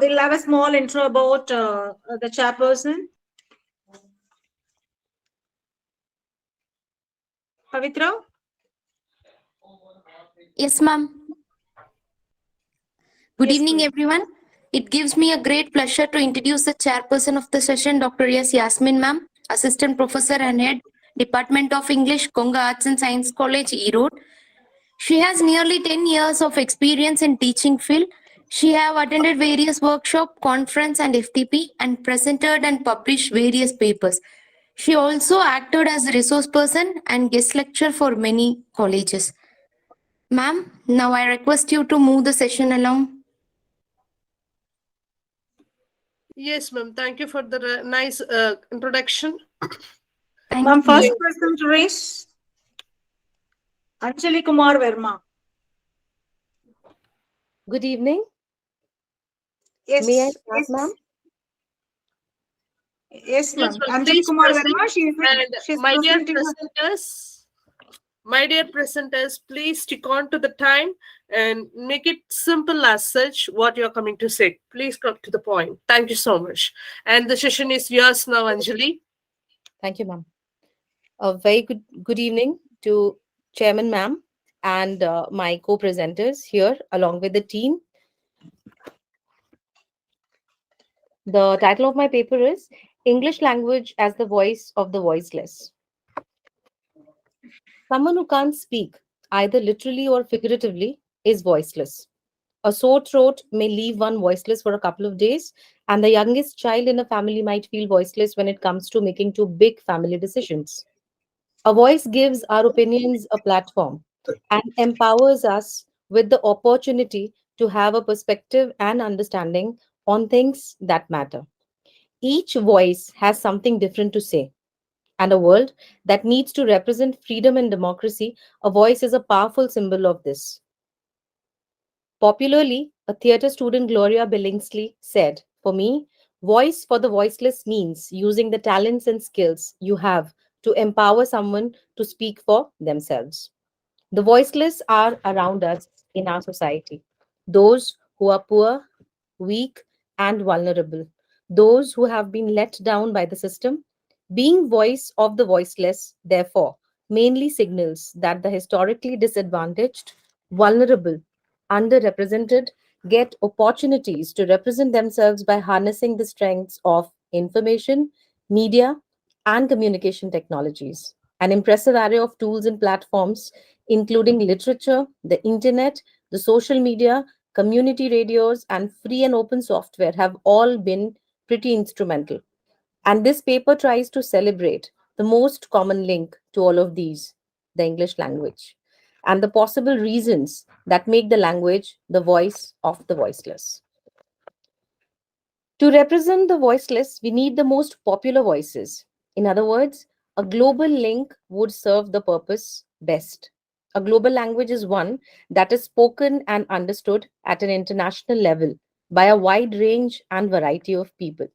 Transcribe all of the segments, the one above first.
we'll have a small intro about the chairperson. Pavitra? Yes, ma'am. Good Yes, evening, please. everyone. It gives me a great pleasure to introduce the chairperson of the session, Dr. S. Yasmin, ma'am, Assistant Professor and Head, Department of English, Konga Arts and Science College, Erode. She has nearly 10 years of experience in teaching field. She have attended various workshop, conference and FTP and presented and published various papers. She also acted as a resource person and guest lecturer for many colleges. Ma'am, now I request you to move the session along. Yes, ma'am. Thank you for the nice introduction. Thank Ma'am, you. first person to raise Anjali Kumar Verma. Good evening. Yes. May I start, Yes, ma'am? yes, ma'am. Yes, ma'am. Anjali Please Kumar proceed. Verma. She's And my dear presenting her. presenters, please stick on to the time and make it simple as such what you're coming to say. Please come to the point. Thank you so much. And the session is yours now, Anjali. Thank you, ma'am. A very good evening to Chairman, ma'am, and my co-presenters here along with the team. The title of my paper is English Language as the Voice of the Voiceless. Someone who can't speak, either literally or figuratively, is voiceless. A sore throat may leave one voiceless for a couple of days, and the youngest child in a family might feel voiceless when it comes to making two big family decisions. A voice gives our opinions a platform and empowers us with the opportunity to have a perspective and understanding on things that matter. Each voice has something different to say, and a world that needs to represent freedom and democracy, a voice is a powerful symbol of this. Popularly, a theatre student, Gloria Billingsley, said, "For me, voice for the voiceless means using the talents and skills you have to empower someone to speak for themselves." The voiceless are around us in our society. Those who are poor, weak, and vulnerable. Those who have been let down by the system. Being voice of the voiceless, therefore, mainly signals that the historically disadvantaged, vulnerable, underrepresented get opportunities to represent themselves by harnessing the strengths of information, media, and communication technologies. An impressive array of tools and platforms, including literature, the internet, the social media, community radios, and free and open software, have all been pretty instrumental. And this paper tries to celebrate the most common link to all of these, the English language, and the possible reasons that make the language the voice of the voiceless. To represent the voiceless, we need the most popular voices. In other words, a global link would serve the purpose best. A global language is one that is spoken and understood at an international level by a wide range and variety of people.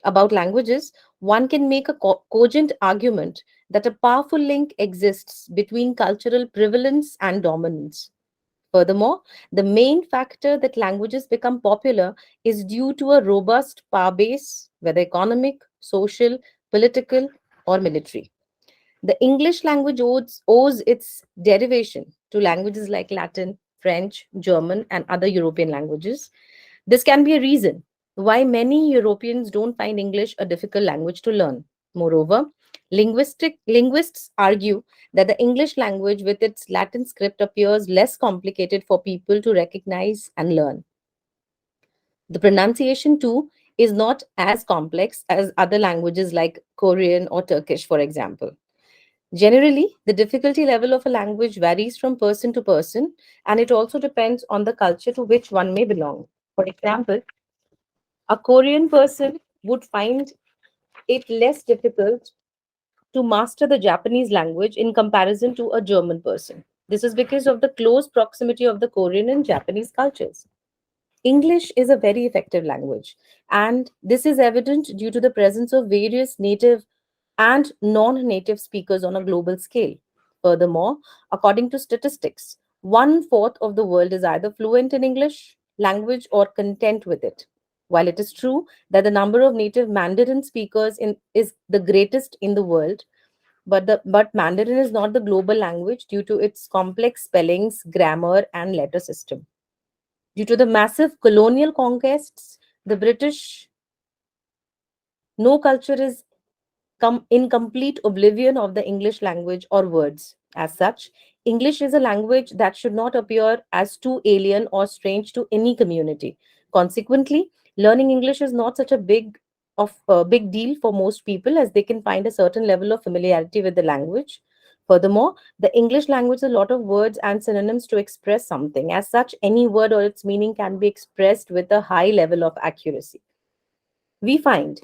About languages, one can make a cogent argument that a powerful link exists between cultural prevalence and dominance. Furthermore, the main factor that languages become popular is due to a robust power base, whether economic, social, political, or military. The English language owes its derivation to languages like Latin, French, German, and other European languages. This can be a reason why many Europeans don't find English a difficult language to learn. Moreover, linguists argue that the English language with its Latin script appears less complicated for people to recognize and learn. The pronunciation, too, is not as complex as other languages like Korean or Turkish, for example. Generally, the difficulty level of a language varies from person to person, and it also depends on the culture to which one may belong. For example, a Korean person would find it less difficult to master the Japanese language in comparison to a German person. This is because of the close proximity of the Korean and Japanese cultures. English is a very effective language, and this is evident due to the presence of various native and non native speakers on a global scale. Furthermore, according to statistics, one fourth of the world is either fluent in English language or content with it. While it is true that the number of native Mandarin speakers is the greatest in the world, but Mandarin is not the global language due to its complex spellings, grammar, and letter system. Due to the massive colonial conquests, the British, no culture is in complete oblivion of the English language or words. As such, English is a language that should not appear as too alien or strange to any community. Consequently, learning English is not such a big deal for most people, as they can find a certain level of familiarity with the language. Furthermore, the English language has a lot of words and synonyms to express something. As such, any word or its meaning can be expressed with a high level of accuracy. We find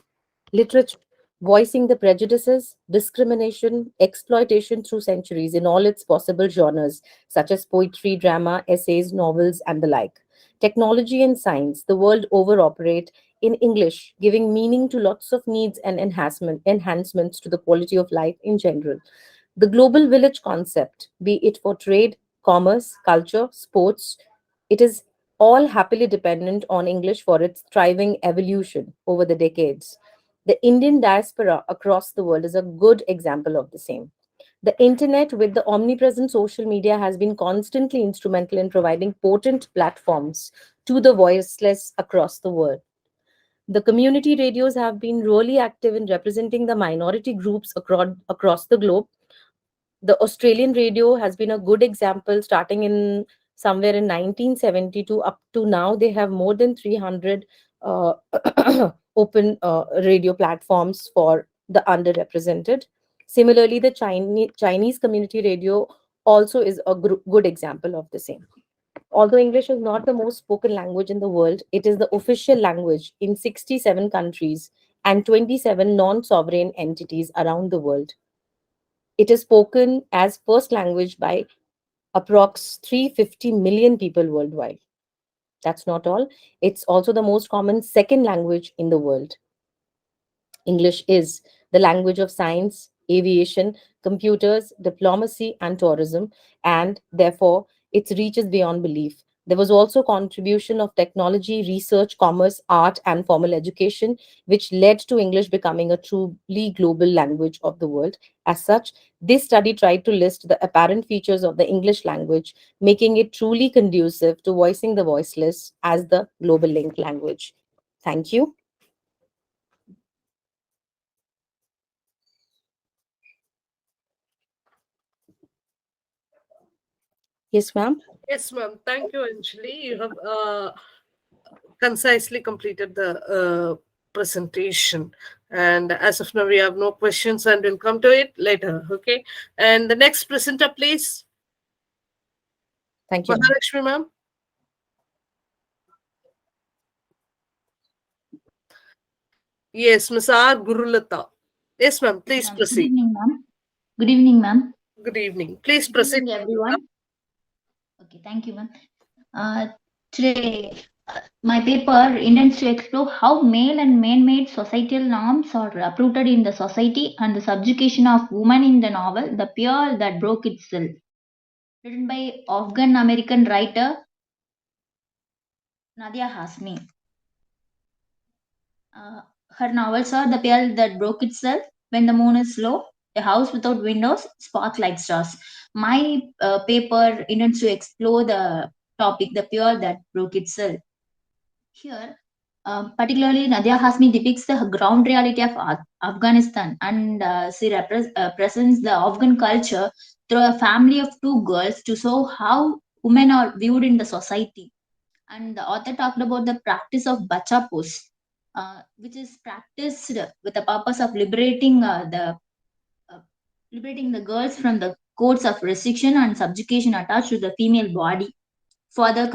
literature voicing the prejudices, discrimination, exploitation through centuries in all its possible genres, such as poetry, drama, essays, novels, and the like. Technology and science, the world over operate in English, giving meaning to lots of needs and enhancements to the quality of life in general. The global village concept, be it for trade, commerce, culture, sports, it is all happily dependent on English for its thriving evolution over the decades. The Indian diaspora across the world is a good example of the same. The internet, with the omnipresent social media, has been constantly instrumental in providing potent platforms to the voiceless across the world. The community radios have been really active in representing the minority groups across the globe. The Australian radio has been a good example, starting in somewhere in 1972 up to now. They have more than 300 uh, open radio platforms for the underrepresented. Similarly, the Chinese community radio also is a good example of the same. Although English is not the most spoken language in the world, it is the official language in 67 countries and 27 non sovereign entities around the world. It is spoken as first language by approx 350 million people worldwide. That's not all. It's also the most common second language in the world. English is the language of science, aviation, computers, diplomacy, and tourism, and therefore its reach is beyond belief. There was also contribution of technology, research, commerce, art, and formal education, which led to English becoming a truly global language of the world. As such, this study tried to list the apparent features of the English language, making it truly conducive to voicing the voiceless as the global link language. Thank you. Yes, ma'am. Yes, ma'am. Thank you, Anjali. You have concisely completed the presentation. And as of now, we have no questions and we'll come to it later. Okay. And the next presenter, please. Thank you, ma'am. Mahalakshmi, ma'am. Yes, Ms. R. Gurulata. Yes, ma'am. Please Ma'am. Good proceed. evening, ma'am. Good evening, ma'am. Good evening. Please Good proceed. evening, everyone. Okay, thank you, ma'am. Today, my paper intends to explore how male and man-made societal norms are uprooted in the society and the subjugation of women in the novel The Pearl That Broke Itself, written by Afghan-American writer Nadia Hasmi. Her novels are The Pearl That Broke Itself, When the Moon is Low, A House Without Windows, Spark Like Stars. My paper intends to explore the topic, The Pearl That Broke Itself. Here, particularly, Nadia Hasmi depicts the ground reality of Afghanistan, and she presents the Afghan culture through a family of two girls to show how women are viewed in the society. And the author talked about the practice of bacha post, which is practiced with the purpose of uh, liberating the girls from the codes of restriction and subjugation attached to the female body. Further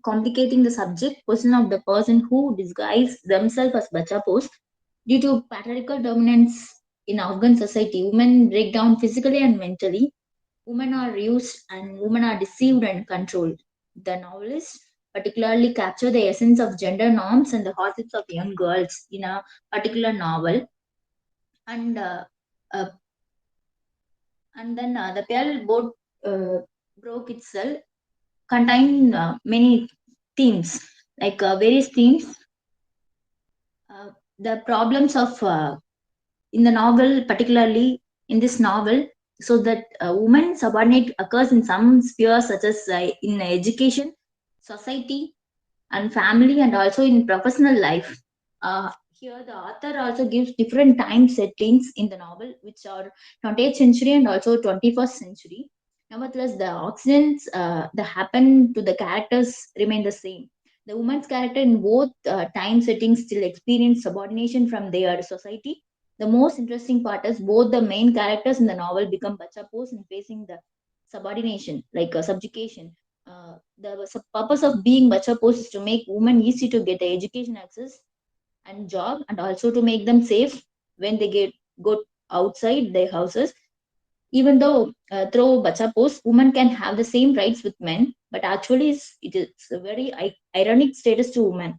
complicating the subject, question of the person who disguise themselves as bacha post. Due to patriarchal dominance in Afghan society, women break down physically and mentally. Women are used and women are deceived and controlled. The novelist particularly capture the essence of gender norms and the hardships of young girls in a particular novel. And uh, then the Pearl boat broke itself contain many themes, like various themes the problems of in the novel, particularly in this novel, so that woman subordinate occurs in some spheres such as in education, society, and family, and also in professional life. Here, the author also gives different time settings in the novel, which are 20th century and also 21st century. Nevertheless, the accidents that happen to the characters remain the same. The woman's character in both time settings still experience subordination from their society. The most interesting part is both the main characters in the novel become bachapos in facing the subordination, like subjugation. The purpose of being bachapos is to make women easy to get the education access and job, and also to make them safe when they go outside their houses. Even though through bachapos, women can have the same rights with men, but actually it is a very ironic status to women.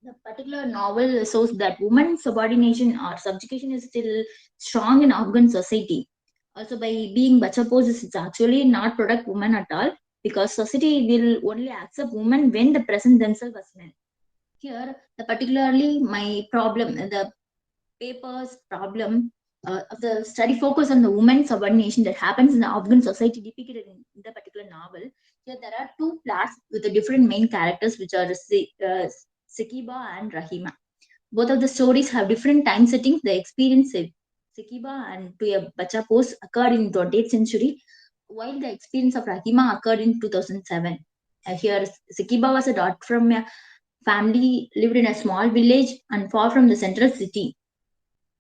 The particular novel shows that women's subordination or subjugation is still strong in Afghan society. Also, by being bachapos, it's actually not protect women at all, because society will only accept women when they present themselves as men. Here, particularly my problem, the paper's problem of the study focus on the women's subordination that happens in the Afghan society depicted in the particular novel. Here, there are two plots with the different main characters, which are Sakiba and Rahima. Both of the stories have different time settings. The experience of Sakiba and to a bachapos occurred in 20th century, while the experience of Rahima occurred in 2007. Here, Sakiba was a daughter from a family lived in a small village and far from the central city.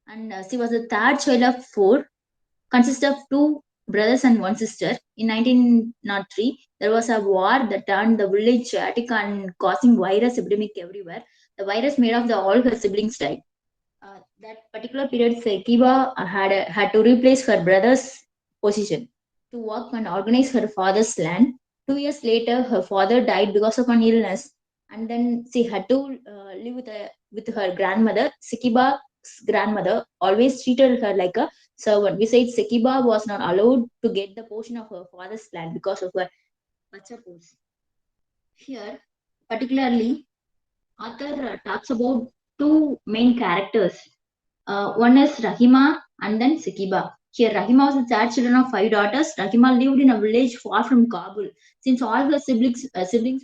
And she was the third child of four, consists of two brothers and one sister. In 1903, there was a war that turned the village chaotic and causing virus epidemic everywhere. The virus made of all her siblings died. That particular period, Sekiba had to replace her brother's position to work and organize her father's land. 2 years later, her father died because of an illness, and then she had to live with her grandmother. Sekiba's grandmother always treated her like a servant. Besides, Sekiba was not allowed to get the portion of her father's land because of her bachapos. Here, particularly, author talks about two main characters. One is Rahima and then Sakiba. Here, Rahima was the third children of five daughters. Rahima lived in a village far from Kabul. Since all her siblings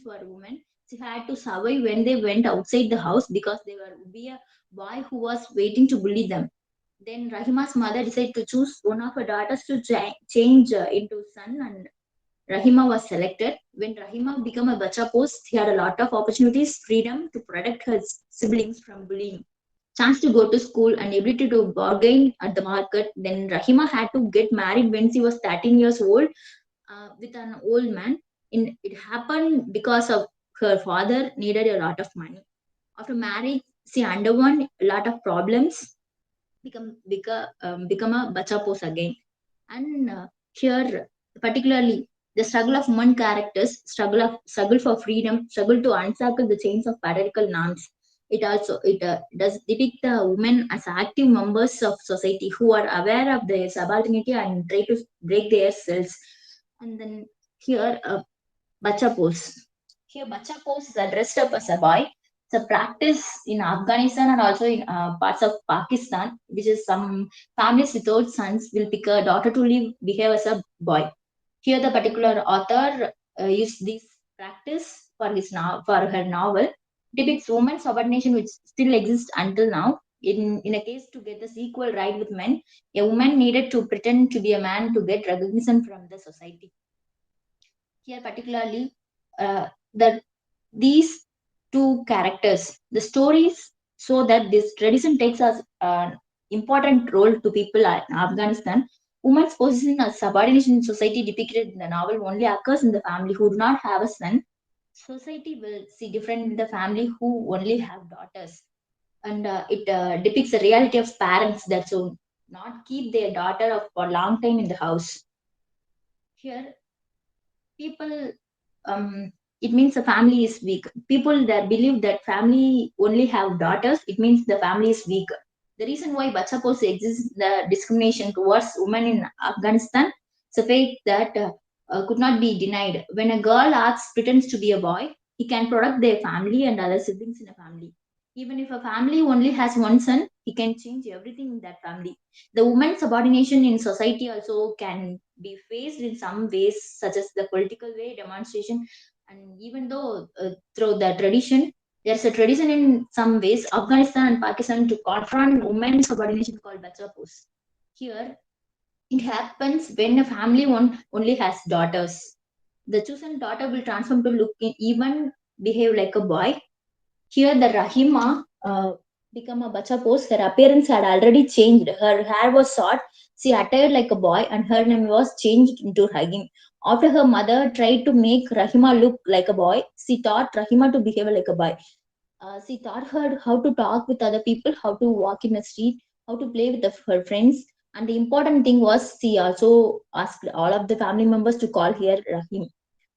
were women, she had to survive when they went outside the house because there would be a boy who was waiting to bully them. Then Rahima's mother decided to choose one of her daughters to change into son, and Rahima was selected. When Rahima became a bacha post, she had a lot of opportunities, freedom to protect her siblings from bullying, chance to go to school, and ability to bargain at the market. Then Rahima had to get married when she was 13 years old with an old man. It happened because of her father needed a lot of money. After marriage, she underwent a lot of problems, become a bacha post again. And here, particularly, the struggle of women characters, struggle for freedom, struggle to unshackle the chains of patriarchal norms. It does depict the women as active members of society who are aware of their subalternity and try to break their cells. And then here, bacha pose. Here, bacha pose is dressed up as a boy. It's a practice in Afghanistan and also in parts of Pakistan, which is some families without sons will pick a daughter to behave as a boy. Here, the particular author used this practice for her novel. Depicts women's subordination, which still exists until now. In a case to get the equal right with men, a woman needed to pretend to be a man to get recognition from the society. Here, particularly, that these two characters, the stories show that this tradition takes us an important role to people in Afghanistan. Women's position as subordination in society depicted in the novel only occurs in the family who do not have a son. Society will see different in the family who only have daughters. And it depicts the reality of parents that should not keep their daughter for a long time in the house. Here, people it means the family is weak. People that believe that family only have daughters, it means the family is weak. The reason why bacha post exists, the discrimination towards women in Afghanistan, is a fact that could not be denied. When a girl pretends to be a boy, he can protect their family and other siblings in a family. Even if a family only has one son, he can change everything in that family. The woman's subordination in society also can be faced in some ways, such as the political way, demonstration, and even though through the tradition, there's a tradition in some ways, Afghanistan and Pakistan, to confront women's subordination called bacha post. Here, it happens when a family only has daughters. The chosen daughter will transform to look even behave like a boy. Here, the Rahima become a bacha post. Her appearance had already changed. Her hair was short. She attired like a boy, and her name was changed into Rahim. After her mother tried to make Rahima look like a boy, she taught Rahima to behave like a boy. She taught her how to talk with other people, how to walk in the street, how to play with her friends. And the important thing was she also asked all of the family members to call her Rahim.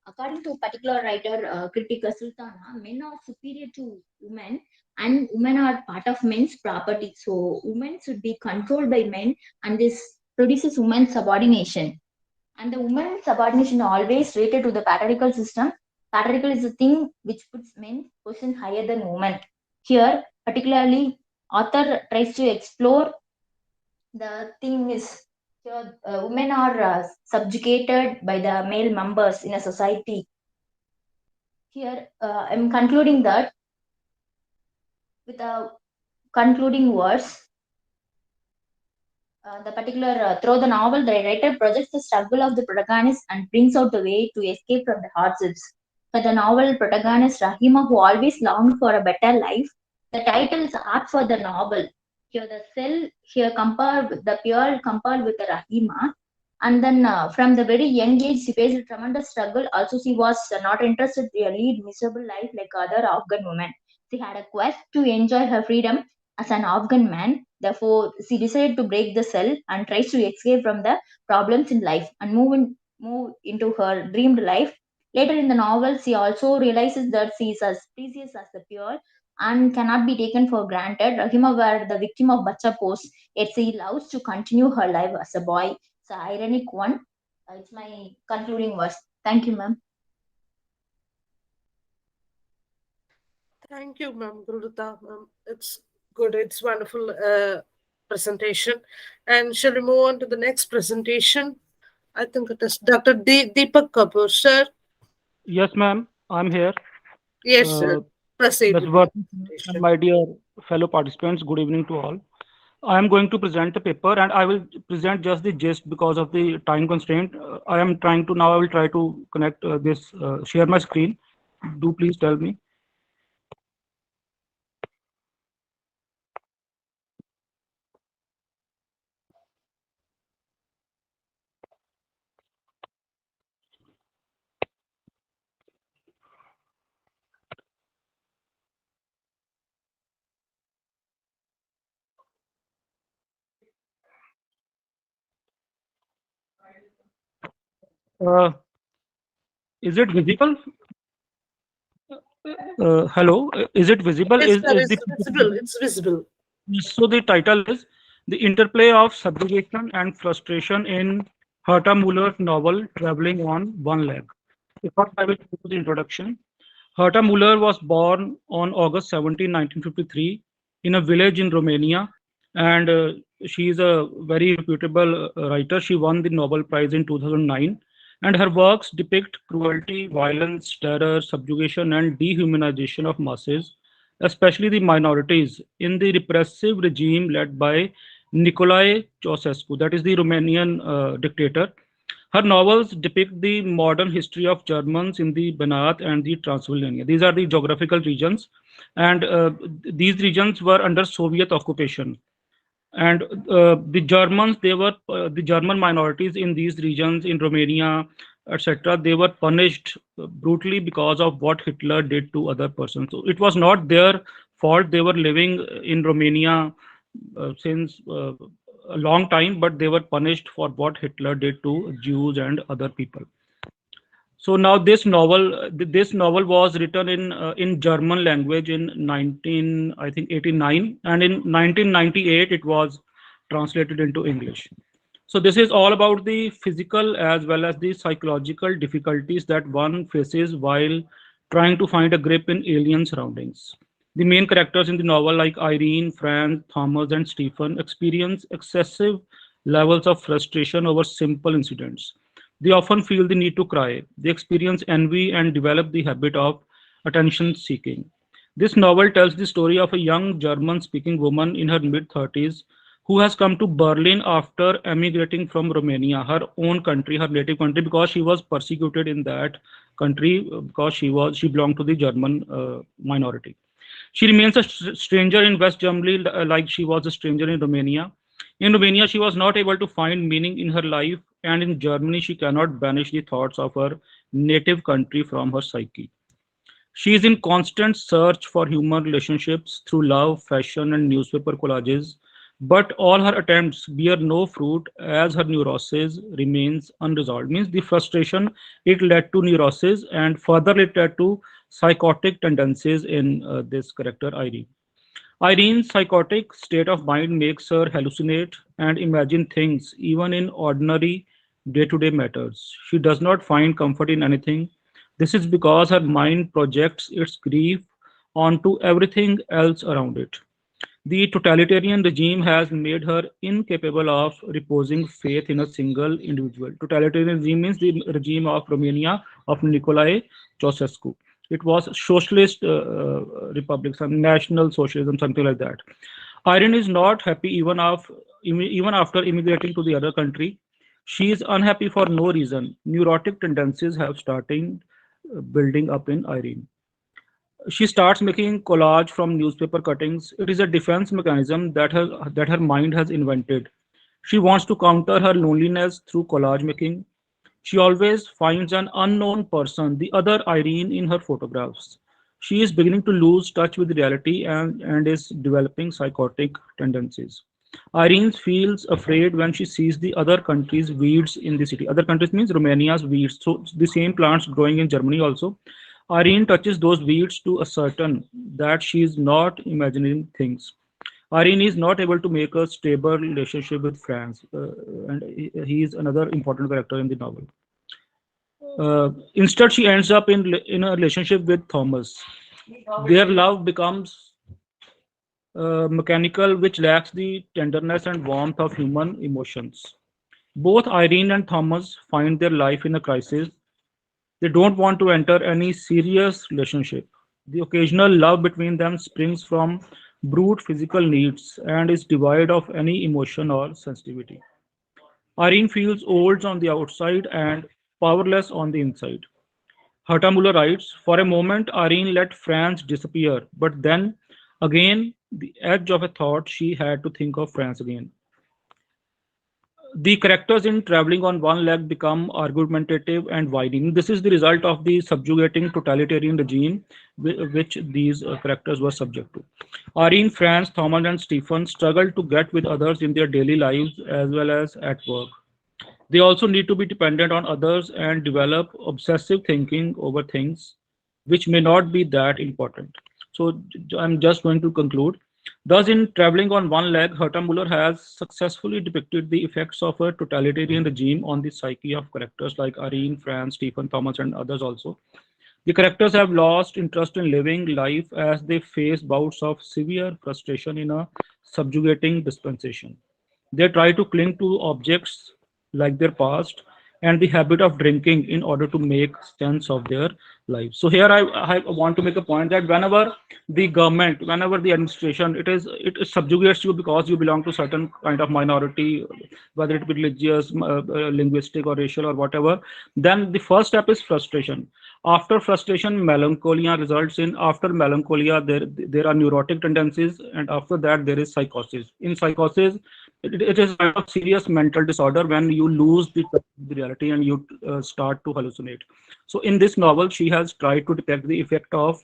According to a particular writer, Kritika Sultana, men are superior to women and women are part of men's property. So women should be controlled by men, and this produces women's subordination. And the women's subordination always related to the patriarchal system. Patriarchal is a thing which puts men position higher than women. Here, particularly, author tries to explore the thing is here women are subjugated by the male members in a society. Here, I'm concluding that with a concluding words. The particular through the novel, the writer projects the struggle of the protagonist and brings out the way to escape from the hardships. For the novel protagonist Rahima, who always longed for a better life, the title is apt for the novel. Here, the cell here compared with the pure compared with the Rahima, and then from the very young age, she faced a tremendous struggle. Also, she was not interested to lead miserable life like other Afghan women. She had a quest to enjoy her freedom as an Afghan man. Therefore, she decided to break the cell and tries to escape from the problems in life and move into her dreamed life. Later in the novel, she also realizes that she is as precious as the pure and cannot be taken for granted. Rahima were the victim of bacha post, yet she loves to continue her life as a boy. It's an ironic one. It's my concluding verse. Thank you, ma'am. Thank you, Ma'am Gurudata. Ma'am, it's good. It's wonderful presentation. And shall we move on to the next presentation? I think it is Dr. Deepak Kapoor, sir. Yes, ma'am, I'm here. Yes, sir. Proceed Ms. with the Worthy and presentation. my dear fellow participants, good evening to all. I am going to present the paper and I will present just the gist because of the time constraint. I am trying to now, I will try to connect share my screen. Do please tell me. Uh, is it visible? Hello, is it visible? Yes, sir. Is It's the visible. It's visible. So the title is The Interplay of Subjugation and Frustration in Herta Muller's novel Traveling on One Leg. First, I will go to the introduction. Herta Muller was born on August 17, 1953, in a village in Romania, and she is a very reputable writer. She won the Nobel Prize in 2009, and her works depict cruelty, violence, terror, subjugation, and dehumanization of masses, especially the minorities, in the repressive regime led by Nicolae Ceausescu, that is the Romanian dictator. Her novels depict the modern history of Germans in the Banat and the Transylvania. These are the geographical regions, and these regions were under Soviet occupation. And the Germans, they were the German minorities in these regions, in Romania, etc. They were punished brutally because of what Hitler did to other persons. So it was not their fault. They were living in Romania since a long time, but they were punished for what Hitler did to Jews and other people. So now this novel was written in German language in 1989, and in 1998 it was translated into English. So this is all about the physical as well as the psychological difficulties that one faces while trying to find a grip in alien surroundings. The main characters in the novel, like Irene, Frank, Thomas, and Stephen, experience excessive levels of frustration over simple incidents. They often feel the need to cry. They experience envy and develop the habit of attention seeking. This novel tells the story of a young German speaking woman in her mid 30s who has come to Berlin after emigrating from Romania, her own country, her native country, because she was persecuted in that country because she belonged to the German minority. She remains a stranger in West Germany, like she was a stranger in Romania. In Romania, she was not able to find meaning in her life, and in Germany, she cannot banish the thoughts of her native country from her psyche. She is in constant search for human relationships through love, fashion, and newspaper collages, but all her attempts bear no fruit as her neurosis remains unresolved. Means the frustration, it led to neurosis, and further it led to psychotic tendencies in this character Irene. Irene's psychotic state of mind makes her hallucinate and imagine things even in ordinary day to day matters. She does not find comfort in anything. This is because her mind projects its grief onto everything else around it. The totalitarian regime has made her incapable of reposing faith in a single individual. Totalitarian regime means the regime of Romania of Nicolae Ceausescu. It was socialist republic, some national socialism, something like that. Irene is not happy even after immigrating to the other country. She is unhappy for no reason. Neurotic tendencies have started building up in Irene. She starts making collage from newspaper cuttings. It is a defense mechanism that her mind has invented. She wants to counter her loneliness through collage making. She always finds an unknown person, the other Irene, in her photographs. She is beginning to lose touch with reality and is developing psychotic tendencies. Irene feels afraid when she sees the other country's weeds in the city. Other countries means Romania's weeds. So the same plants growing in Germany also. Irene touches those weeds to ascertain that she is not imagining things. Irene is not able to make a stable relationship with Franz, and he is another important character in the novel. Instead, she ends up in a relationship with Thomas. Their love becomes mechanical, which lacks the tenderness and warmth of human emotions. Both Irene and Thomas find their life in a crisis. They don't want to enter any serious relationship. The occasional love between them springs from brute physical needs and is devoid of any emotion or sensitivity. Irene feels old on the outside and powerless on the inside. Hurtamuller writes, for a moment, Irene let Franz disappear, but then again, the edge of a thought, she had to think of Franz again. The characters in Traveling on One Leg become argumentative and widening. This is the result of the subjugating totalitarian regime which these characters were subject to. Irene, Franz, Thomas, and Stephen struggle to get with others in their daily lives as well as at work. They also need to be dependent on others and develop obsessive thinking over things which may not be that important. So I'm just going to conclude. Thus, in Traveling on One Leg, Hurtamuller has successfully depicted the effects of a totalitarian regime on the psyche of characters like Irene, Franz, Stephen, Thomas, and others also. The characters have lost interest in living life as they face bouts of severe frustration in a subjugating dispensation. They try to cling to objects like their past and the habit of drinking in order to make sense of their lives. So here I want to make a point that whenever the government, whenever the administration, it subjugates you because you belong to certain kind of minority, whether it be religious, linguistic, or racial, or whatever, then the first step is frustration. After frustration, melancholia results in. After melancholia, there are neurotic tendencies, and after that there is psychosis. In psychosis, it is a kind of serious mental disorder when you lose the reality and you start to hallucinate. So in this novel, she has tried to depict the effect of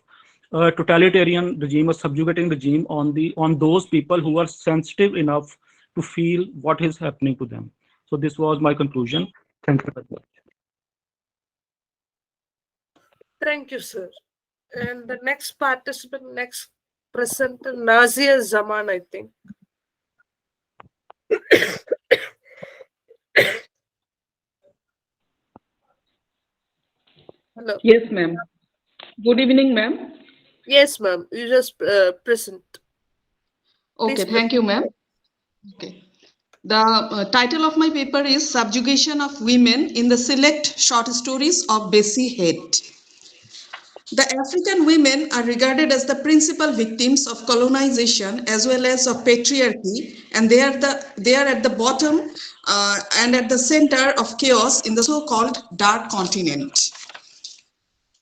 a totalitarian regime, a subjugating regime on those people who are sensitive enough to feel what is happening to them. So this was my conclusion. Thank you very much. Thank you, sir. And the next participant, next presenter, Nazia Zaman, I think. Hello. Yes, ma'am. Good evening, ma'am. Yes, ma'am. You just present. Okay, Please. thank you, ma'am. Okay. The title of my paper is Subjugation of Women in the Select Short Stories of Bessie Head. The African women are regarded as the principal victims of colonization as well as of patriarchy, and they are at the bottom and at the center of chaos in the so-called Dark Continent.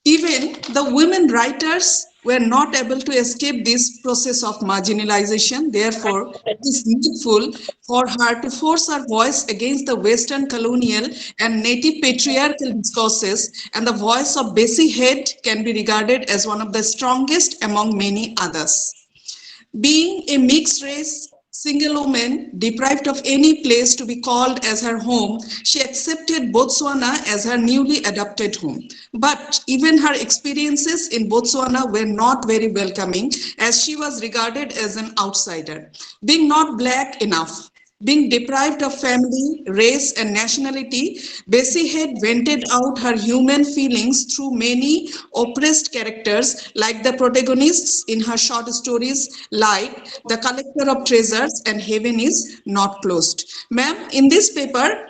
Even the women writers were not able to escape this process of marginalization. Therefore, it is needful for her to force her voice against the Western colonial and native patriarchal discourses, and the voice of Bessie Head can be regarded as one of the strongest among many others. Being a mixed race, single woman, deprived of any place to be called as her home, she accepted Botswana as her newly adopted home. But even her experiences in Botswana were not very welcoming, as she was regarded as an outsider. Being not black enough, being deprived of family, race, and nationality, Bessie Head vented out her human feelings through many oppressed characters, like the protagonists in her short stories like The Collector of Treasures and Heaven is Not Closed. Ma'am, in this paper,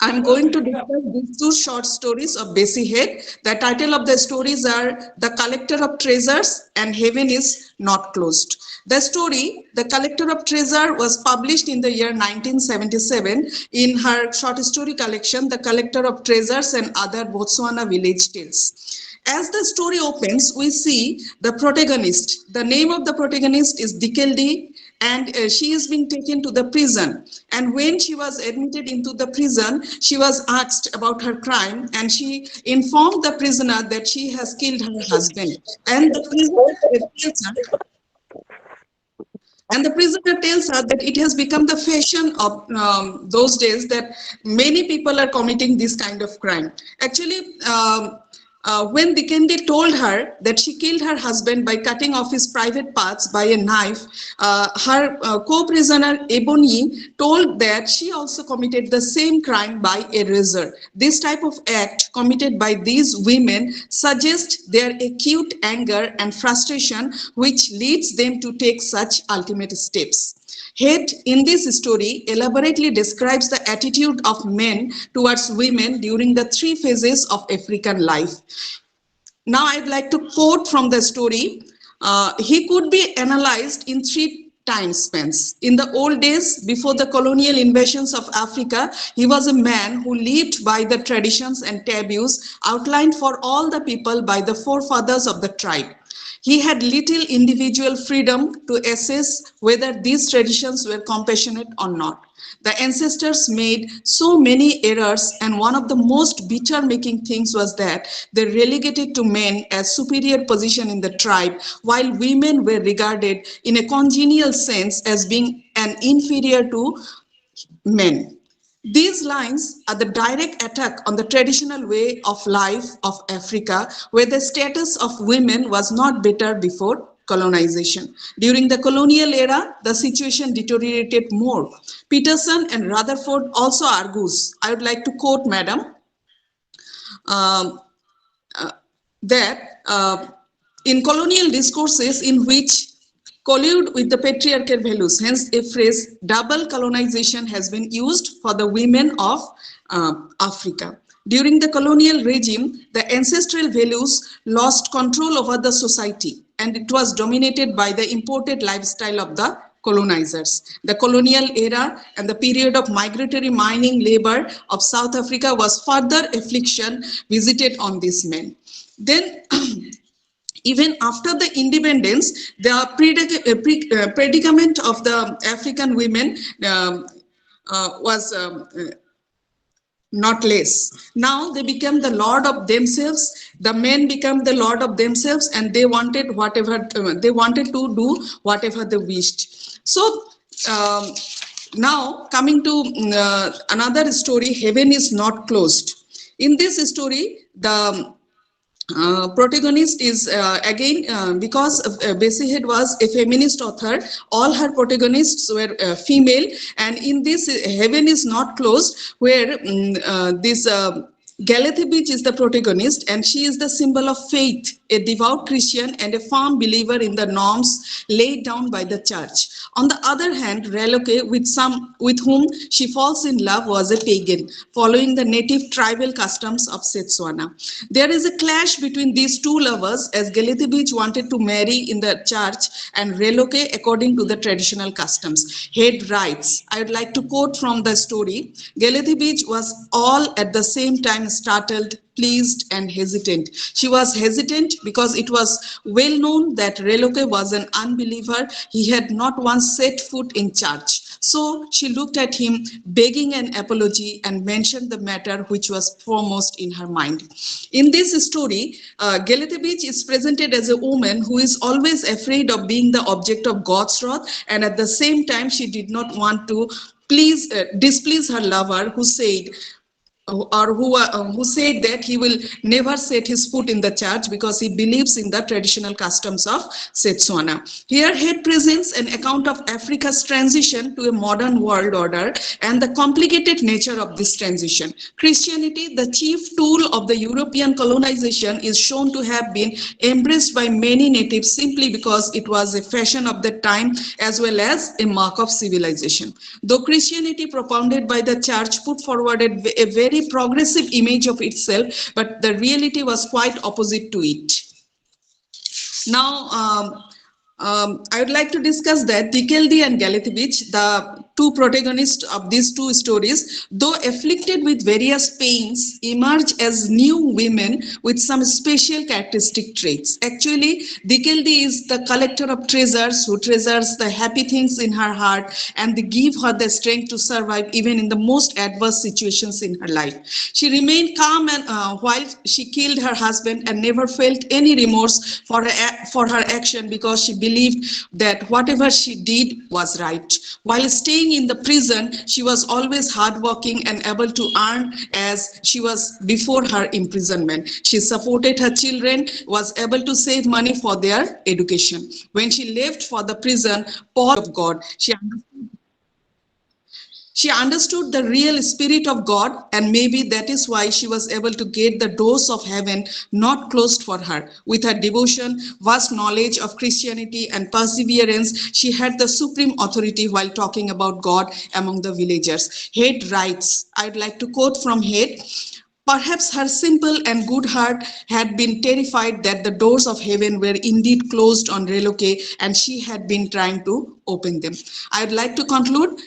I'm going to discuss these two short stories of Bessie Head. The title of the stories are The Collector of Treasures and Heaven is Not Closed. The story, The Collector of Treasure, was published in the year 1977 in her short story collection, The Collector of Treasures and Other Botswana Village Tales. As the story opens, we see the protagonist. The name of the protagonist is Dikeldi, and she is being taken to the prison. And when she was admitted into the prison, she was asked about her crime, and she informed the prisoner that she has killed her husband. And the prisoner tells her that it has become the fashion of those days that many people are committing this kind of crime. Actually, when Dikendi told her that she killed her husband by cutting off his private parts by a knife, her co-prisoner Ebony told that she also committed the same crime by a razor. This type of act committed by these women suggests their acute anger and frustration, which leads them to take such ultimate steps. Head in this story elaborately describes the attitude of men towards women during the three phases of African life. Now I'd like to quote from the story. He could be analyzed in three time spans. In the old days, before the colonial invasions of Africa, he was a man who lived by the traditions and taboos outlined for all the people by the forefathers of the tribe. He had little individual freedom to assess whether these traditions were compassionate or not. The ancestors made so many errors, and one of the most bitter-making things was that they relegated to men a superior position in the tribe, while women were regarded in a congenial sense as being an inferior to men. These lines are the direct attack on the traditional way of life of Africa, where the status of women was not better before colonization. During the colonial era, the situation deteriorated more. Peterson and Rutherford also argues, I would like to quote Madam, that in colonial discourses in which collude with the patriarchal values, hence a phrase double colonization has been used for the women of Africa. During the colonial regime, the ancestral values lost control over the society, and it was dominated by the imported lifestyle of the colonizers. The colonial era and the period of migratory mining labor of South Africa was further affliction visited on these men. Then even after the independence, the predicament of the African women was not less. Now they became the lord of themselves. The men became the lord of themselves, and they wanted whatever they wanted to do, whatever they wished. So now coming to another story, Heaven is Not Closed. In this story, the protagonist is again because Bessie Head was a feminist author, all her protagonists were female, and in this Heaven is Not Closed, where this Galathy is the protagonist, and she is the symbol of faith, a devout Christian and a firm believer in the norms laid down by the church. On the other hand, Reloke, with whom she falls in love, was a pagan, following the native tribal customs of Setswana. There is a clash between these two lovers, as Galathy wanted to marry in the church and Reloke according to the traditional customs. Head writes, I would like to quote from the story. Galathy was all at the same time startled, pleased, and hesitant. She was hesitant because it was well known that Reloke was an unbeliever. He had not once set foot in church. So she looked at him, begging an apology, and mentioned the matter which was foremost in her mind. In this story, Galathy is presented as a woman who is always afraid of being the object of God's wrath, and at the same time, she did not want to displease her lover, who said that he will never set his foot in the church because he believes in the traditional customs of Setswana. Here, Head presents an account of Africa's transition to a modern world order and the complicated nature of this transition. Christianity, the chief tool of the European colonization, is shown to have been embraced by many natives simply because it was a fashion of the time as well as a mark of civilization. Though Christianity propounded by the church put forward a very progressive image of itself, but the reality was quite opposite to it. Now, I would like to discuss that Dikelde and Galathy, the two protagonists of these two stories, though afflicted with various pains, emerge as new women with some special characteristic traits. Actually, Dikelde is the collector of treasures who treasures the happy things in her heart, and they give her the strength to survive even in the most adverse situations in her life. She remained calm and while she killed her husband and never felt any remorse for her action because she believed that whatever she did was right. While staying in the prison, she was always hardworking and able to earn as she was before her imprisonment. She supported her children, was able to save money for their education. When she left for the prison, Paul of God, she understood the real spirit of God, and maybe that is why she was able to get the doors of heaven not closed for her. With her devotion, vast knowledge of Christianity, and perseverance, she had the supreme authority while talking about God among the villagers. Head writes, I'd like to quote from Head. Perhaps her simple and good heart had been terrified that the doors of heaven were indeed closed on Reloke, and she had been trying to open them. I'd like to conclude.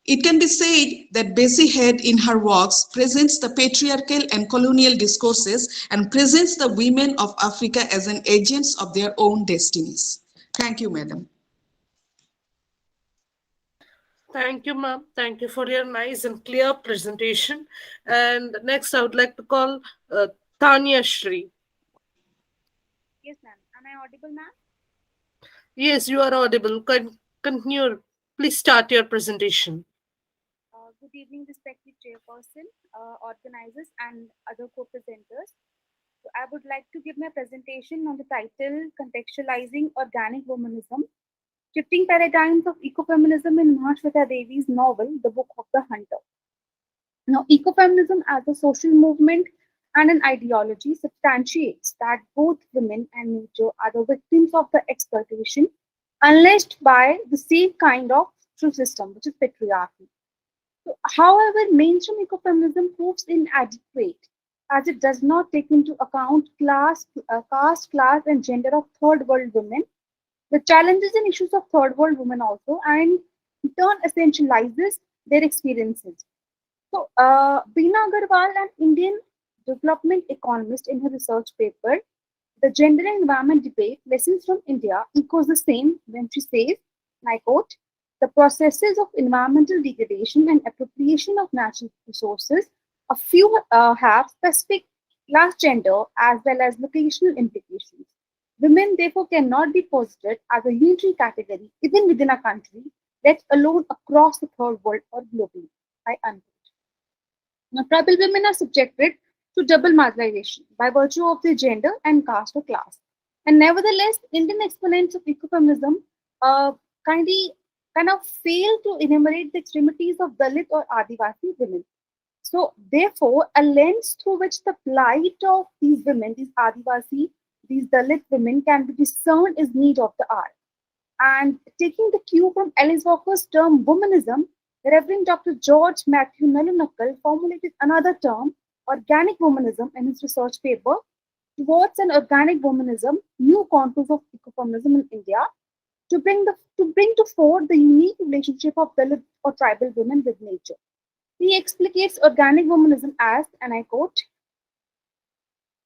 It can be said that Bessie Head in her works presents the patriarchal and colonial discourses and presents the women of Africa as an agents of their own destinies. Thank you, madam. Thank you, ma'am. Thank you for your nice and clear presentation. And next, I would like to call Tanya Shri. Yes, ma'am. Am I audible, ma'am? Yes, you are audible. Continue. Please start your presentation. Good evening, respected chairperson, organizers, and other co-presenters. So I would like to give my presentation on the title Contextualizing Organic Womanism, Shifting Paradigms of Ecofeminism in Mahashweta Devi's novel, The Book of the Hunter. Now, ecofeminism as a social movement and an ideology substantiates that both women and nature are the victims of the exploitation unleashed by the same kind of social system, which is patriarchy. So, however, mainstream ecofeminism proves inadequate as it does not take into account caste, class, and gender of third world women, the challenges and issues of third world women also, and in turn essentializes their experiences. So, Beena Agarwal, an Indian development economist, in her research paper, The Gender and Environment Debate Lessons from India, echoes the same when she says, and I quote, the processes of environmental degradation and appropriation of natural resources, a few have specific class, gender, as well as locational implications. Women, therefore, cannot be posited as a unitary category even within a country, let alone across the third world or globally. I unquote. Now, tribal women are subjected to double marginalization by virtue of their gender and caste or class. And nevertheless, Indian exponents of ecofeminism kind of fail to enumerate the extremities of Dalit or Adivasi women. So, therefore, a lens through which the plight of these women, these Adivasi, these Dalit women, can be discerned is need of the hour. And taking the cue from Alice Walker's term womanism, Reverend Dr. George Matthew Nalunakal formulated another term, organic womanism, in his research paper, Towards an Organic Womanism, New Contours of Ecofeminism in India, to bring to fore the unique relationship of Dalit or tribal women with nature. He explicates organic womanism as, and I quote,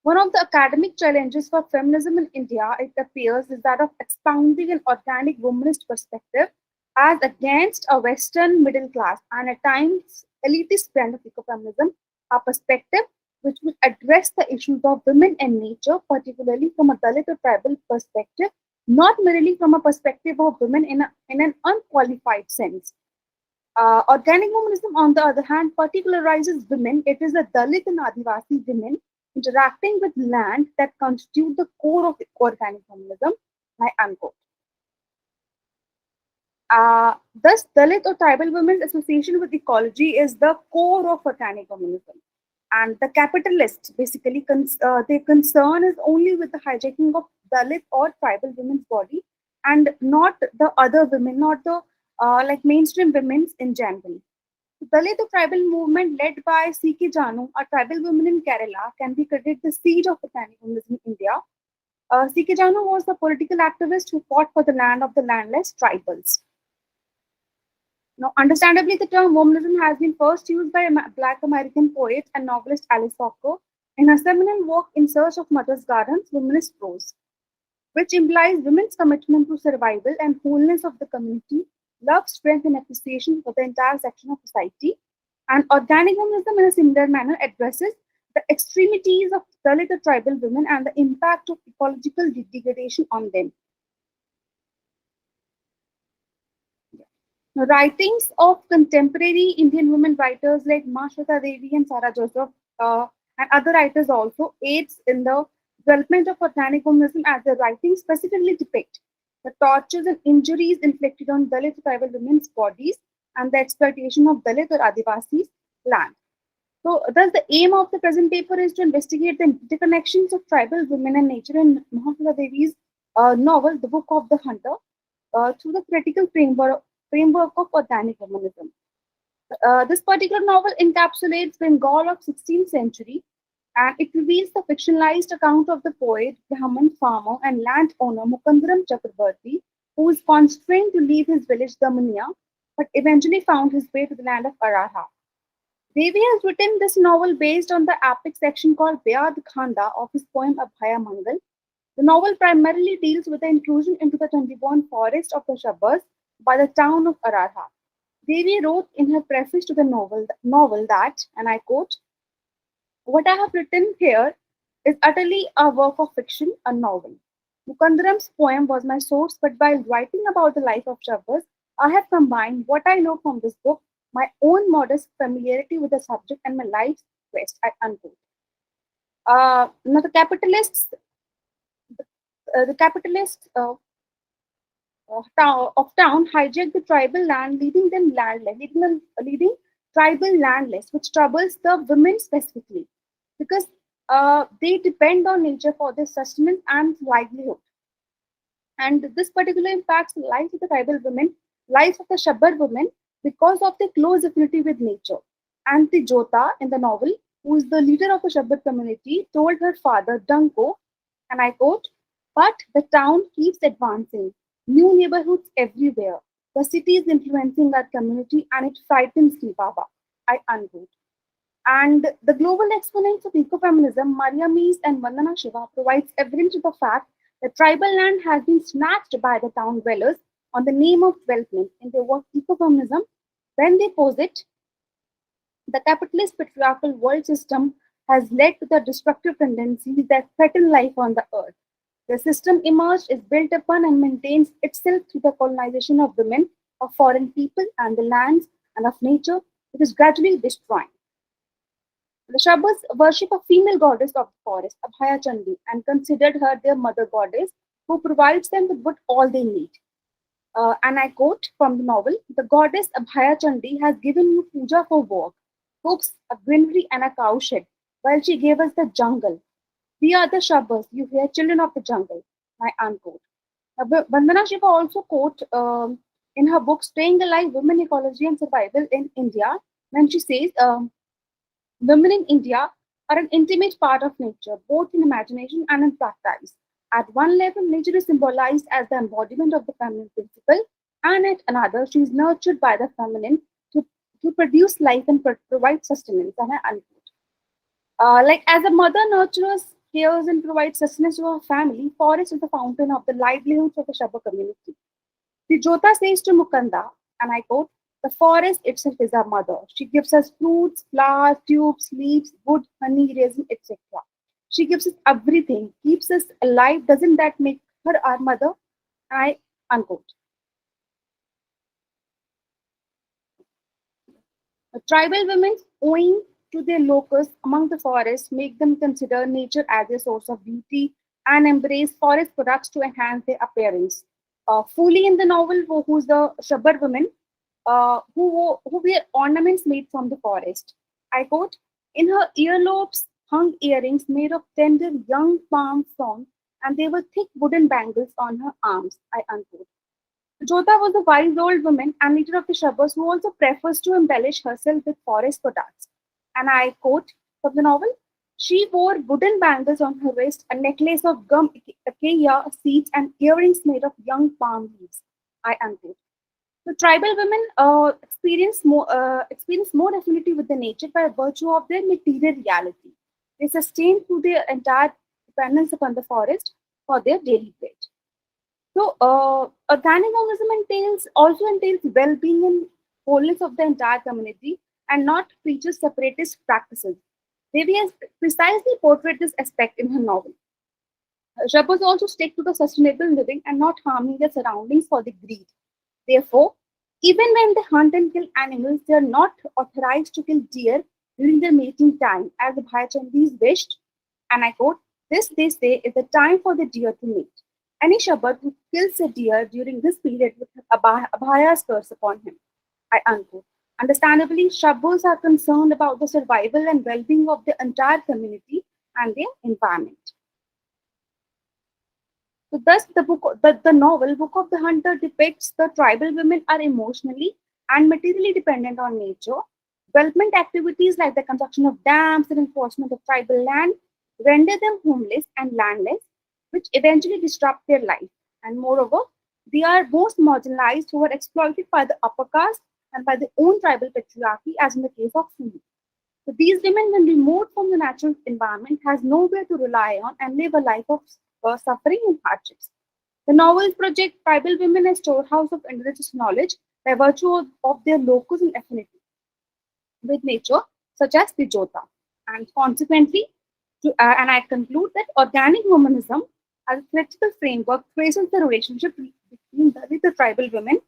one of the academic challenges for feminism in India, it appears, is that of expounding an organic womanist perspective as against a Western middle class and at times elitist brand of ecofeminism, a perspective which will address the issues of women and nature, particularly from a Dalit or tribal perspective, not merely from a perspective of women in an unqualified sense. Organic womanism, on the other hand, particularizes women. It is the Dalit and Adivasi women interacting with land that constitute the core of organic womanism. I unquote. Thus, Dalit or tribal women's association with ecology is the core of organic womanism. And the capitalists basically, their concern is only with the hijacking of Dalit or tribal women's body and not the other women, not the like mainstream women's in general. The Dalit tribal movement led by C.K. Janu, a tribal woman in Kerala, can be credited the seed of organic womanism in India. C.K. Janu was the political activist who fought for the land of the landless tribals. Now, understandably, the term womanism has been first used by a Black American poet and novelist Alice Walker in her seminal work In Search of Mother's Gardens, Womanist Prose, which implies women's commitment to survival and wholeness of the community, love, strength, and appreciation for the entire section of society. And organic womanism, in a similar manner, addresses the extremities of Dalit tribal women and the impact of ecological degradation on them. Now, writings of contemporary Indian women writers like Shweta Devi and Sarah Joseph and other writers also aids in the development of organic womanism, as their writings specifically depict the tortures and injuries inflicted on Dalit tribal women's bodies and the exploitation of Dalit or Adivasi land. So, thus, the aim of the present paper is to investigate the interconnections of tribal women and nature in Shweta Devi's novel, The Book of the Hunter, through the critical framework of organic womanism. This particular novel encapsulates Bengal of 16th century, and it reveals the fictionalized account of the poet, Brahman farmer and landowner Mukandaram Chakrabarti, who is constrained to leave his village Damania, but eventually found his way to the land of Araha. Devi has written this novel based on the epic section called Bead Khanda of his poem Abhaya Mangal. The novel primarily deals with the intrusion into the Chandiborn forest of the Shabbas by the town of Araha. Devi wrote in her preface to the novel that, and I quote, "What I have written here is utterly a work of fiction, a novel. Mukandaram's poem was my source, but while writing about the life of Shabbas, I have combined what I know from this book, my own modest familiarity with the subject, and my life's quest." I unquote. Now the capitalists of town hijack the tribal land, leaving them landless, leaving tribal landless, which troubles the women specifically because they depend on nature for their sustenance and livelihood. And this particular impacts the life of the tribal women, life of the Shabbar women, because of their close affinity with nature. Auntie Jota in the novel, who is the leader of the Shabbar community, told her father, Danko, and I quote, "But the town keeps advancing. New neighborhoods everywhere. The city is influencing our community and it frightens me, Baba." I unquote. And the global exponents of ecofeminism, Maria Mies and Vandana Shiva, provides evidence to the fact that tribal land has been snatched by the town dwellers on the name of development. In their work Ecofeminism, when they posit the capitalist patriarchal world system has led to the destructive tendencies that threaten life on the earth. The system emerged, is built upon, and maintains itself through the colonization of women, of foreign people, and the lands and of nature. It is gradually destroying. The Shabbas worship a female goddess of the forest, Abhaya Chandi, and considered her their mother goddess, who provides them with all they need. And I quote from the novel, "The goddess Abhaya Chandi has given you puja for work, books, a greenery, and a cowshed, while she gave us the jungle. We are the shubbers, you hear, children of the jungle. I unquote. Vandana Shiva also quote in her book Staying Alive, Women, Ecology and Survival in India, when she says, women in India are an intimate part of nature, both in imagination and in practice. At one level, nature is symbolized as the embodiment of the feminine principle, and at another, she is nurtured by the feminine to, to produce life and provide sustenance. And I unquote. Like as a mother nurtures, cares, and provides sustenance to her family, forest is the fountain of the livelihoods of the Shabba community. The Jota says to Mukanda, and I quote, the forest itself is our mother. She gives us fruits, flowers, tubes, leaves, wood, honey, resin, etc. She gives us everything, keeps us alive. Doesn't that make her our mother? I unquote. The tribal women, owing to their locus among the forests, make them consider nature as a source of beauty and embrace forest products to enhance their appearance. Fully in the novel, who's the Shabbar woman, who wear ornaments made from the forest. I quote, in her earlobes hung earrings made of tender young palm frond, and there were thick wooden bangles on her arms. I unquote. Jota was a wise old woman and leader of the Shabbas who also prefers to embellish herself with forest products. And I quote from the novel, she wore wooden bangles on her wrist, a necklace of gum acacia seeds, and earrings made of young palm leaves. I unquote. So tribal women experience more affinity with the nature by virtue of their material reality. They sustain through their entire dependence upon the forest for their daily bread. So, organic organism also entails well-being and wholeness of the entire community, and not preaches separatist practices. Devi has precisely portrayed this aspect in her novel. Shabbos also stick to the sustainable living and not harming their surroundings for the greed. Therefore, even when they hunt and kill animals, they are not authorized to kill deer during their mating time, as the Bhayachandis wished. And I quote, this, they say, is the time for the deer to mate. Any Shabbat who kills a deer during this period with Abhaya's curse upon him. I unquote. Understandably, Shabbos are concerned about the survival and well-being of the entire community and their environment. So thus, the novel Book of the Hunter depicts the tribal women are emotionally and materially dependent on nature. Development activities like the construction of dams and enforcement of tribal land render them homeless and landless, which eventually disrupt their life. And moreover, they are most marginalized who are exploited by the upper caste and by their own tribal patriarchy, as in the case of food. So these women, when removed from the natural environment, has nowhere to rely on and live a life of suffering and hardships. The novels project tribal women as storehouse of indigenous knowledge by virtue of their locus and affinity with nature, such as the Jota. And consequently, and I conclude that organic womanism as a theoretical framework traces the relationship between with the tribal women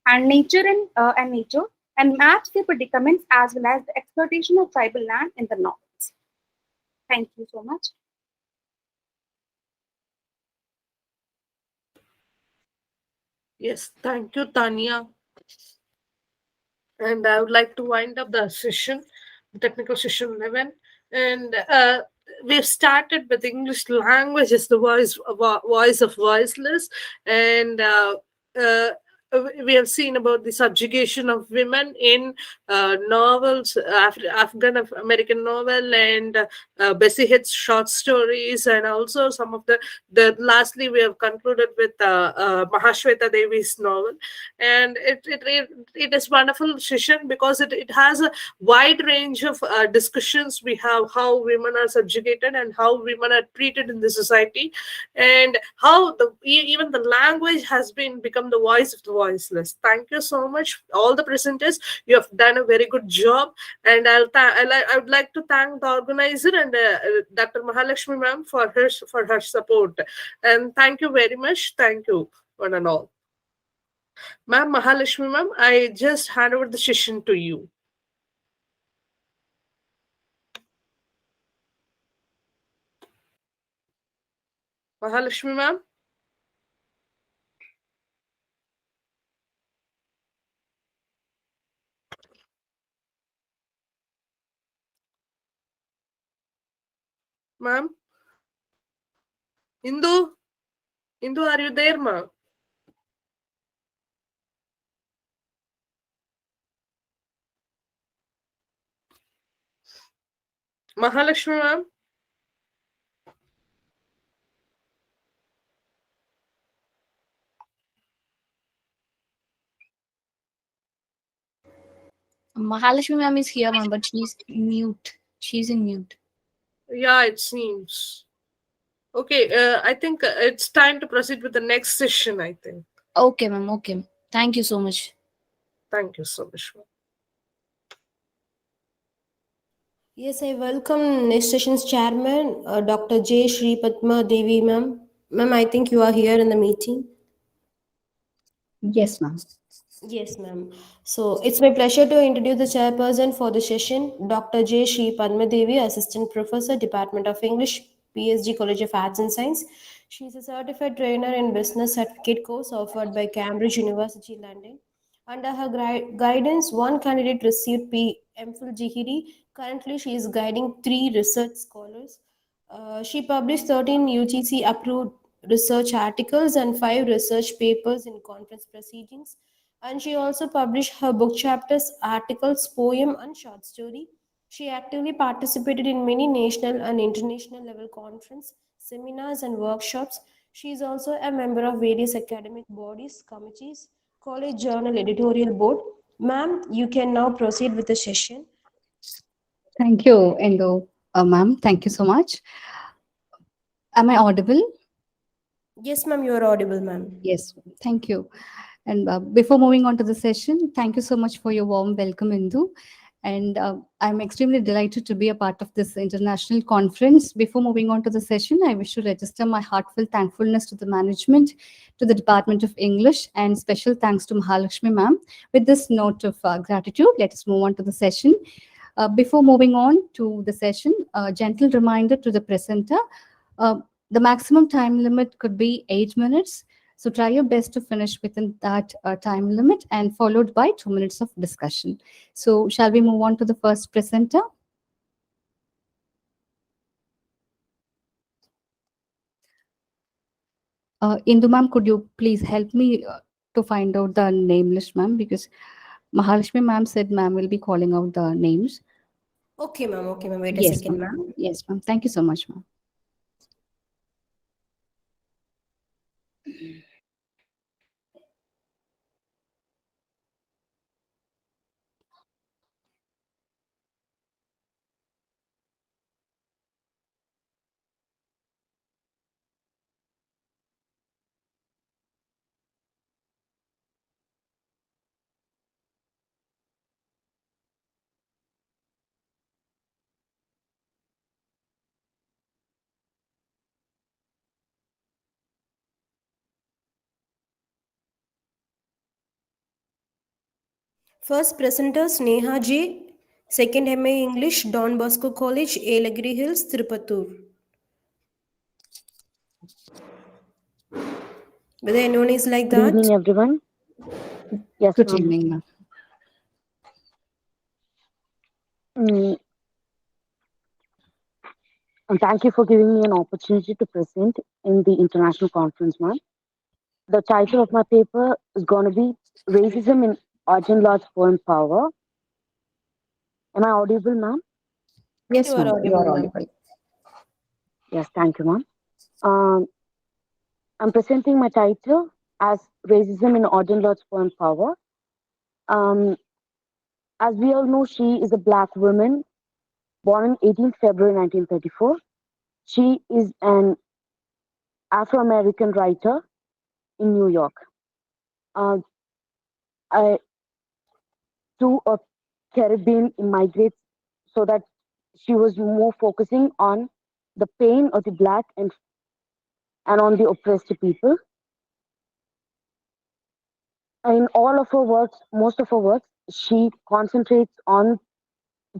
and nature and maps their predicaments as well as the exploitation of tribal land in the novels. Thank you so much. Yes, thank you, Tanya. And I would like to wind up the session, the technical session 11. And we've started with English language as the voice of voiceless. And uh, we have seen about the subjugation of women in novels, Afghan American novel, and Bessie Head's short stories, and also some of the lastly we have concluded with Mahashweta Devi's novel. And it is wonderful session because it has a wide range of discussions. We have how women are subjugated and how women are treated in the society, and how even the language has become the voice of the voiceless. Thank you so much, all the presenters. You have done a very good job, and I would like to thank the organizer and Dr. Mahalakshmi ma'am for her support. And thank you very much. Thank you, one and all. Ma'am, Mahalakshmi ma'am, I just hand over the session to you. Mahalakshmi ma'am. Ma'am? Indu? Indu, are you there, ma'am? Mahalakshmi, ma'am? Mahalakshmi ma'am is here, ma'am, but she's mute. She's in mute. Yeah, it seems. Okay, I think it's time to proceed with the next session, I think. Okay, ma'am. Okay. Thank you so much. Thank you so much, ma'am. Yes, I welcome next session's chairman, Dr. J. Shri Padma Devi, ma'am. Ma'am, I think you are here in the meeting. Yes, ma'am. Yes, ma'am. So it's my pleasure to introduce the chairperson for the session, Dr. J. Shri Padma Devi, Assistant Professor, Department of English, PSG College of Arts and Science. She is a certified trainer in business certificate course offered by Cambridge University, London. Under her guidance, one candidate received MPhil GED. Currently, she is guiding 3 research scholars. She published 13 UGC approved research articles and 5 research papers in conference proceedings. And she also published her book chapters, articles, poem, and short story. She actively participated in many national and international level conference, seminars, and workshops. She is also a member of various academic bodies, committees, college journal editorial board. Ma'am, you can now proceed with the session. Thank you, Endo. Ma'am, thank you so much. Am I audible? Yes, ma'am, you are audible, ma'am. Yes, thank you. And before moving on to the session, thank you so much for your warm welcome, Indu. And I'm extremely delighted to be a part of this international conference. Before moving on to the session, I wish to register my heartfelt thankfulness to the management, to the Department of English, and special thanks to Mahalakshmi ma'am. With this note of gratitude, let us move on to the session. Before moving on to the session, a gentle reminder to the presenter, the maximum time limit could be 8 minutes. So try your best to finish within that time limit and followed by 2 minutes of discussion. So shall we move on to the first presenter? Indu ma'am, could you please help me to find out the name list, ma'am? Because Mahalakshmi ma'am said ma'am will be calling out the names. Okay, ma'am. Okay, ma'am. Wait a Yes, second, ma'am. ma'am. Yes, ma'am. Thank you so much, ma'am. First presenters Neha J. Second MA English, Don Bosco College, Elagiri Hills, Tirupatur. Whether anyone is like Good that? evening, everyone. Yes, Good ma'am. evening, ma'am. And thank you for giving me an opportunity to present in the international conference, ma'am. The title of my paper is going to be Racism in Arjun Lord's Foreign Power. Am I audible, ma'am? Yes, You are ma'am. You are audible, ma'am. audible. Yes, thank you, ma'am. I'm presenting my title as Racism in Arjun Lord's Foreign Power. As we all know, she is a Black woman born on 18th February 1934. She is an Afro-American writer in New York. I, to a Caribbean immigrants, so that she was more focusing on the pain of the Black and on the oppressed people. In all of her works, most of her works, she concentrates on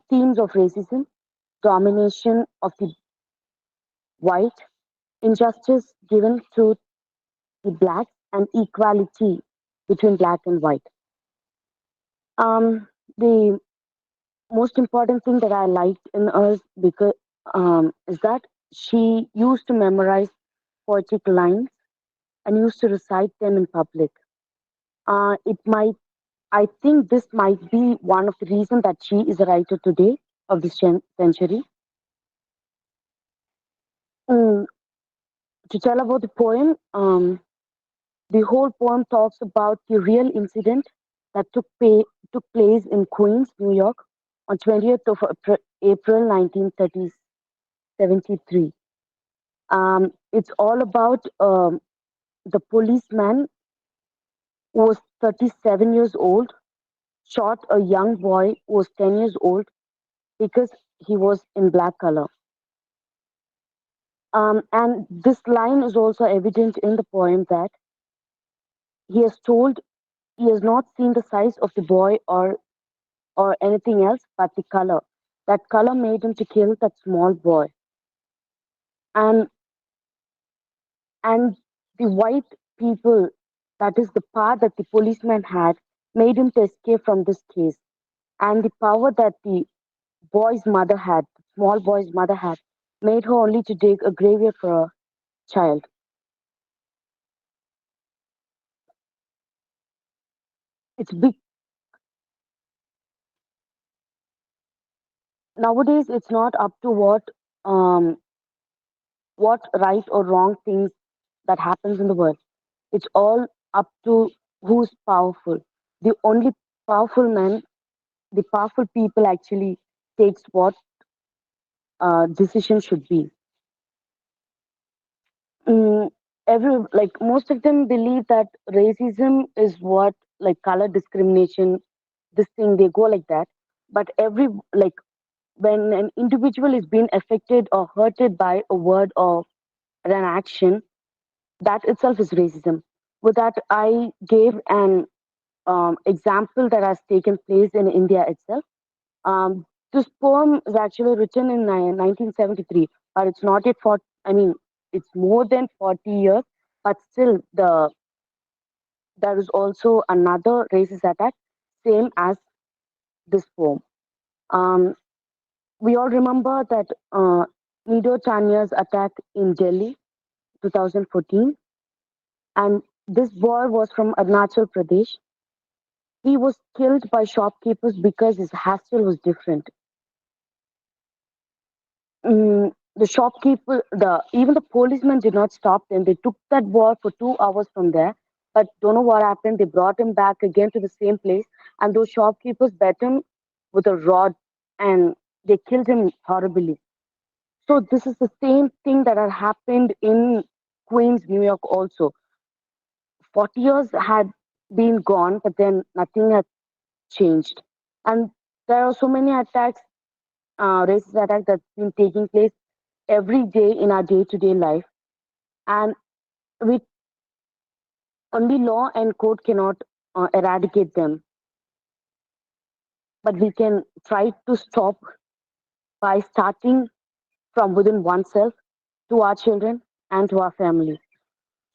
themes of racism, domination of the white, injustice given to the Black, and equality between Black and white. The most important thing that I liked in her because is that She used to memorize poetic lines and used to recite them in public. It might, I think this might be one of the reasons that she is a writer today of this century. Mm, to tell about the poem, the whole poem talks about the real incident that took place in Queens, New York, on 20th of April 1973. It's all about the policeman who was 37 years old, shot a young boy who was 10 years old because he was in black color. And this line is also evident in the poem that he has told he has not seen the size of the boy or anything else but the color. That color made him to kill that small boy. And and the white people, that is the power that the policeman had, made him to escape from this case. And the power that the boy's mother had, the small boy's mother had, made her only to dig a graveyard for a child. It's big. Nowadays, it's not up to what right or wrong things that happens in the world. It's all up to who's powerful. The only powerful man, the powerful people actually takes what decision should be. Mm, like most of them believe that racism is what, like color discrimination, this thing they go like that. But like when an individual is being affected or hurted by a word or an action, that itself is racism. With that, I gave an example that has taken place in India itself. This poem is actually written in 1973, but it's not yet for. I mean, it's more than 40 years, but still, there is also another racist attack, same as this poem. Um, we all remember that Nido Tanya's attack in Delhi, 2014, and this boy was from Arunachal Pradesh. He was killed by shopkeepers because his hairstyle was different. The shopkeeper, the even the policemen did not stop them. They took that boy for 2 hours from there, but don't know what happened. They brought him back again to the same place, and those shopkeepers bet him with a rod, and they killed him horribly. So this is the same thing that had happened in Queens, New York also. 40 years had been gone, but then nothing had changed. And there are so many attacks, racist attacks that's been taking place every day in our day-to-day life. And with only law and court cannot eradicate them. But we can try to stop by starting from within oneself to our children and to our family.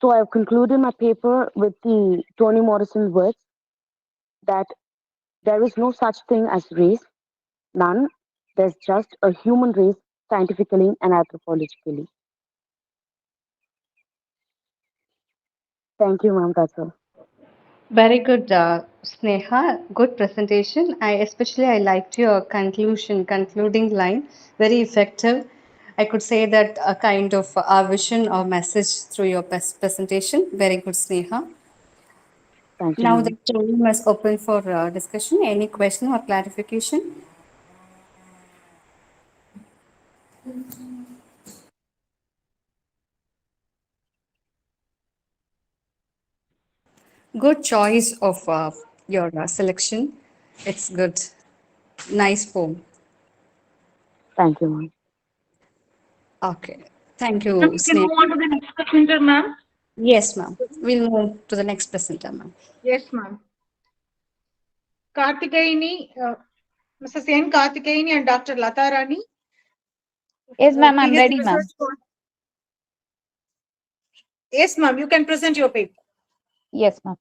So I've concluded my paper with the Toni Morrison words that there is no such thing as race, none. There's just a human race scientifically and anthropologically. Thank you, ma'am. That's all. Very good, Sneha. Good presentation. I liked your concluding line. Very effective. I could say that a kind of our vision or message through your presentation. Very good, Sneha. Thank you, Now the ma'am. room is open for discussion. Any question or clarification? Good choice of your selection. It's good. Nice poem. Thank you, ma'am. Okay. Thank Ma'am, you, we can Sneh. move on to the next presenter, ma'am. Yes, ma'am. We'll move to the next presenter, ma'am. Yes, ma'am. Karthikayani, Mrs. N. Karthikayani and Dr. Lata Rani. Yes, ma'am, I'm PhD ready, ma'am. research for- Yes, ma'am. You can present your paper. Yes, ma'am.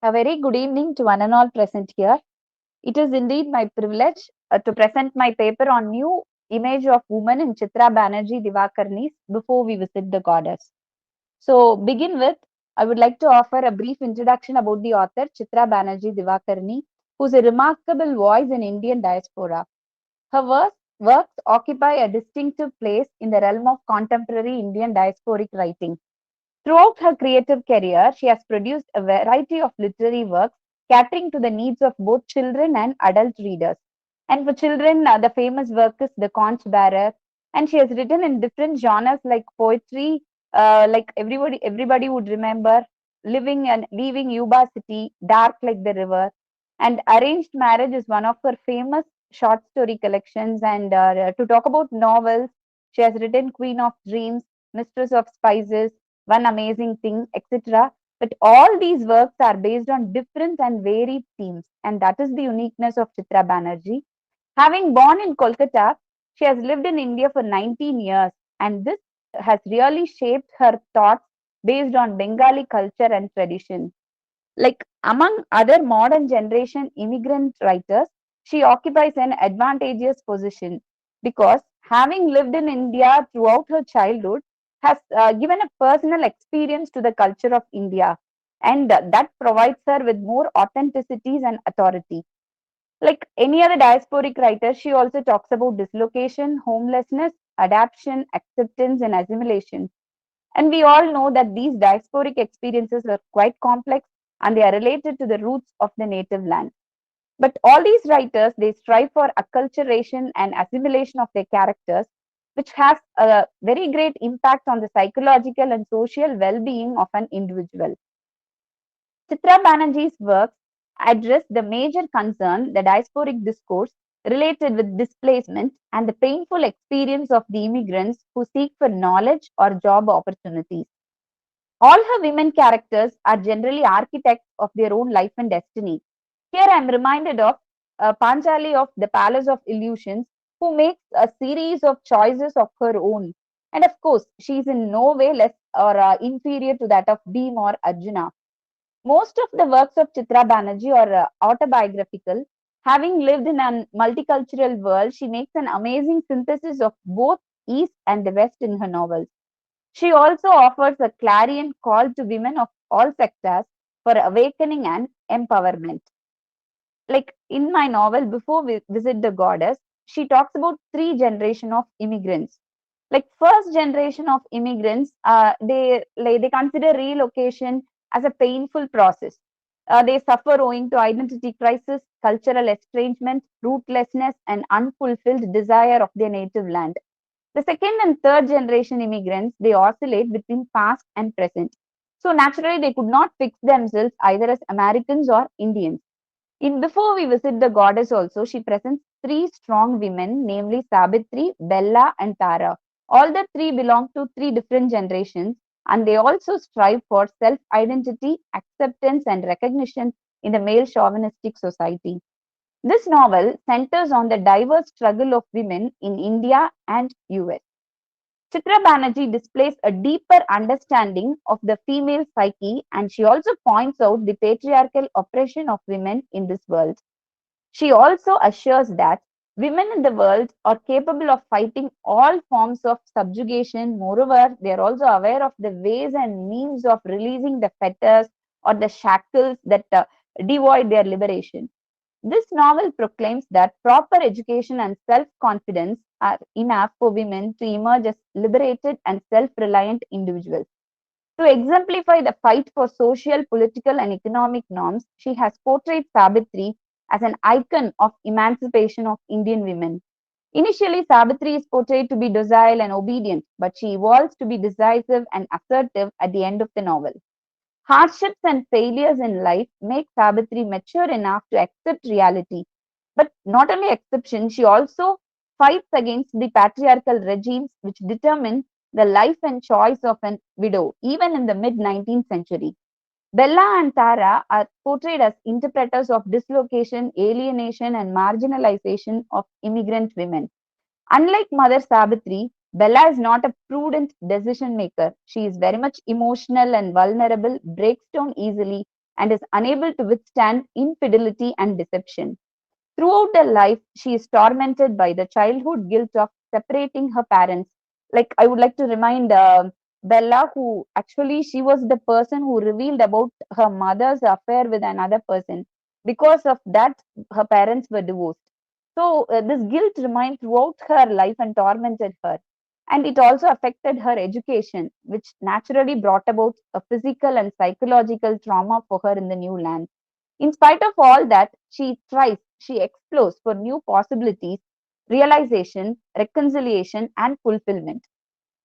A very good evening to one and all present here. It is indeed my privilege to present my paper on new image of woman in Chitra Banerjee Divakarni's Before We Visit the Goddess. So, begin with, I would like to offer a brief introduction about the author Chitra Banerjee Divakarni, who is a remarkable voice in Indian diaspora. Her works occupy a distinctive place in the realm of contemporary Indian diasporic writing. Throughout her creative career, she has produced a variety of literary works catering to the needs of both children and adult readers. And for children, the famous work is The Conch Bearer, and she has written in different genres like poetry, like everybody would remember, Living and Leaving Yuba City, Dark Like the River, and Arranged Marriage is one of her famous short story collections. And to talk about novels, she has written Queen of Dreams, Mistress of Spices, One Amazing Thing, etc. But all these works are based on different and varied themes, and that is the uniqueness of Chitra Banerjee. Having born in Kolkata, she has lived in India for 19 years, and this has really shaped her thoughts based on Bengali culture and tradition. Like among other modern generation immigrant writers, she occupies an advantageous position because having lived in India throughout her childhood has given a personal experience to the culture of India, and that provides her with more authenticities and authority. Like any other diasporic writer, she also talks about dislocation, homelessness, adaptation, acceptance, and assimilation. And we all know that these diasporic experiences are quite complex and they are related to the roots of the native land. But all these writers, they strive for acculturation and assimilation of their characters, which has a very great impact on the psychological and social well-being of an individual. Chitra Banerjee's works address the major concern, the diasporic discourse related with displacement and the painful experience of the immigrants who seek for knowledge or job opportunities. All her women characters are generally architects of their own life and destiny. Here I am reminded of Panchali of the Palace of Illusions, who makes a series of choices of her own. And of course, she is in no way less or inferior to that of Bhim or Arjuna. Most of the works of Chitra Banerjee are autobiographical. Having lived in a multicultural world, she makes an amazing synthesis of both East and the West in her novels. She also offers a clarion call to women of all sectors for awakening and empowerment. Like in my novel, Before We Visit the Goddess, she talks about three generations of immigrants. Like first generation of immigrants, they consider relocation as a painful process. They suffer owing to identity crisis, cultural estrangement, rootlessness, and unfulfilled desire of their native land. The second and third generation immigrants, they oscillate between past and present. So naturally, they could not fix themselves either as Americans or Indians. In Before We Visit the Goddess also, she presents three strong women, namely Sabitri, Bella, and Tara. All the three belong to three different generations, and they also strive for self-identity, acceptance, and recognition in the male chauvinistic society. This novel centers on the diverse struggle of women in India and US. Chitra Banerjee displays a deeper understanding of the female psyche, and she also points out the patriarchal oppression of women in this world. She also assures that women in the world are capable of fighting all forms of subjugation. Moreover, they are also aware of the ways and means of releasing the fetters or the shackles that devoid their liberation. This novel proclaims that proper education and self confidence are enough for women to emerge as liberated and self reliant individuals. To exemplify the fight for social, political, and economic norms, she has portrayed Sabitri as an icon of emancipation of Indian women. Initially, Sabitri is portrayed to be docile and obedient, but she evolves to be decisive and assertive at the end of the novel. Hardships and failures in life make Savitri mature enough to accept reality. But not only exception, she also fights against the patriarchal regimes which determine the life and choice of a widow, even in the mid 19th century. Bella and Tara are portrayed as interpreters of dislocation, alienation, and marginalization of immigrant women. Unlike Mother Sabitri, Bella is not a prudent decision maker. She is very much emotional and vulnerable, breaks down easily, and is unable to withstand infidelity and deception. Throughout her life, she is tormented by the childhood guilt of separating her parents. Like, I would like to remind Bella, who actually she was the person who revealed about her mother's affair with another person. Because of that, her parents were divorced. So, this guilt remained throughout her life and tormented her. And it also affected her education, which naturally brought about a physical and psychological trauma for her in the new land. In spite of all that, she tries, she explores for new possibilities, realization, reconciliation, and fulfillment.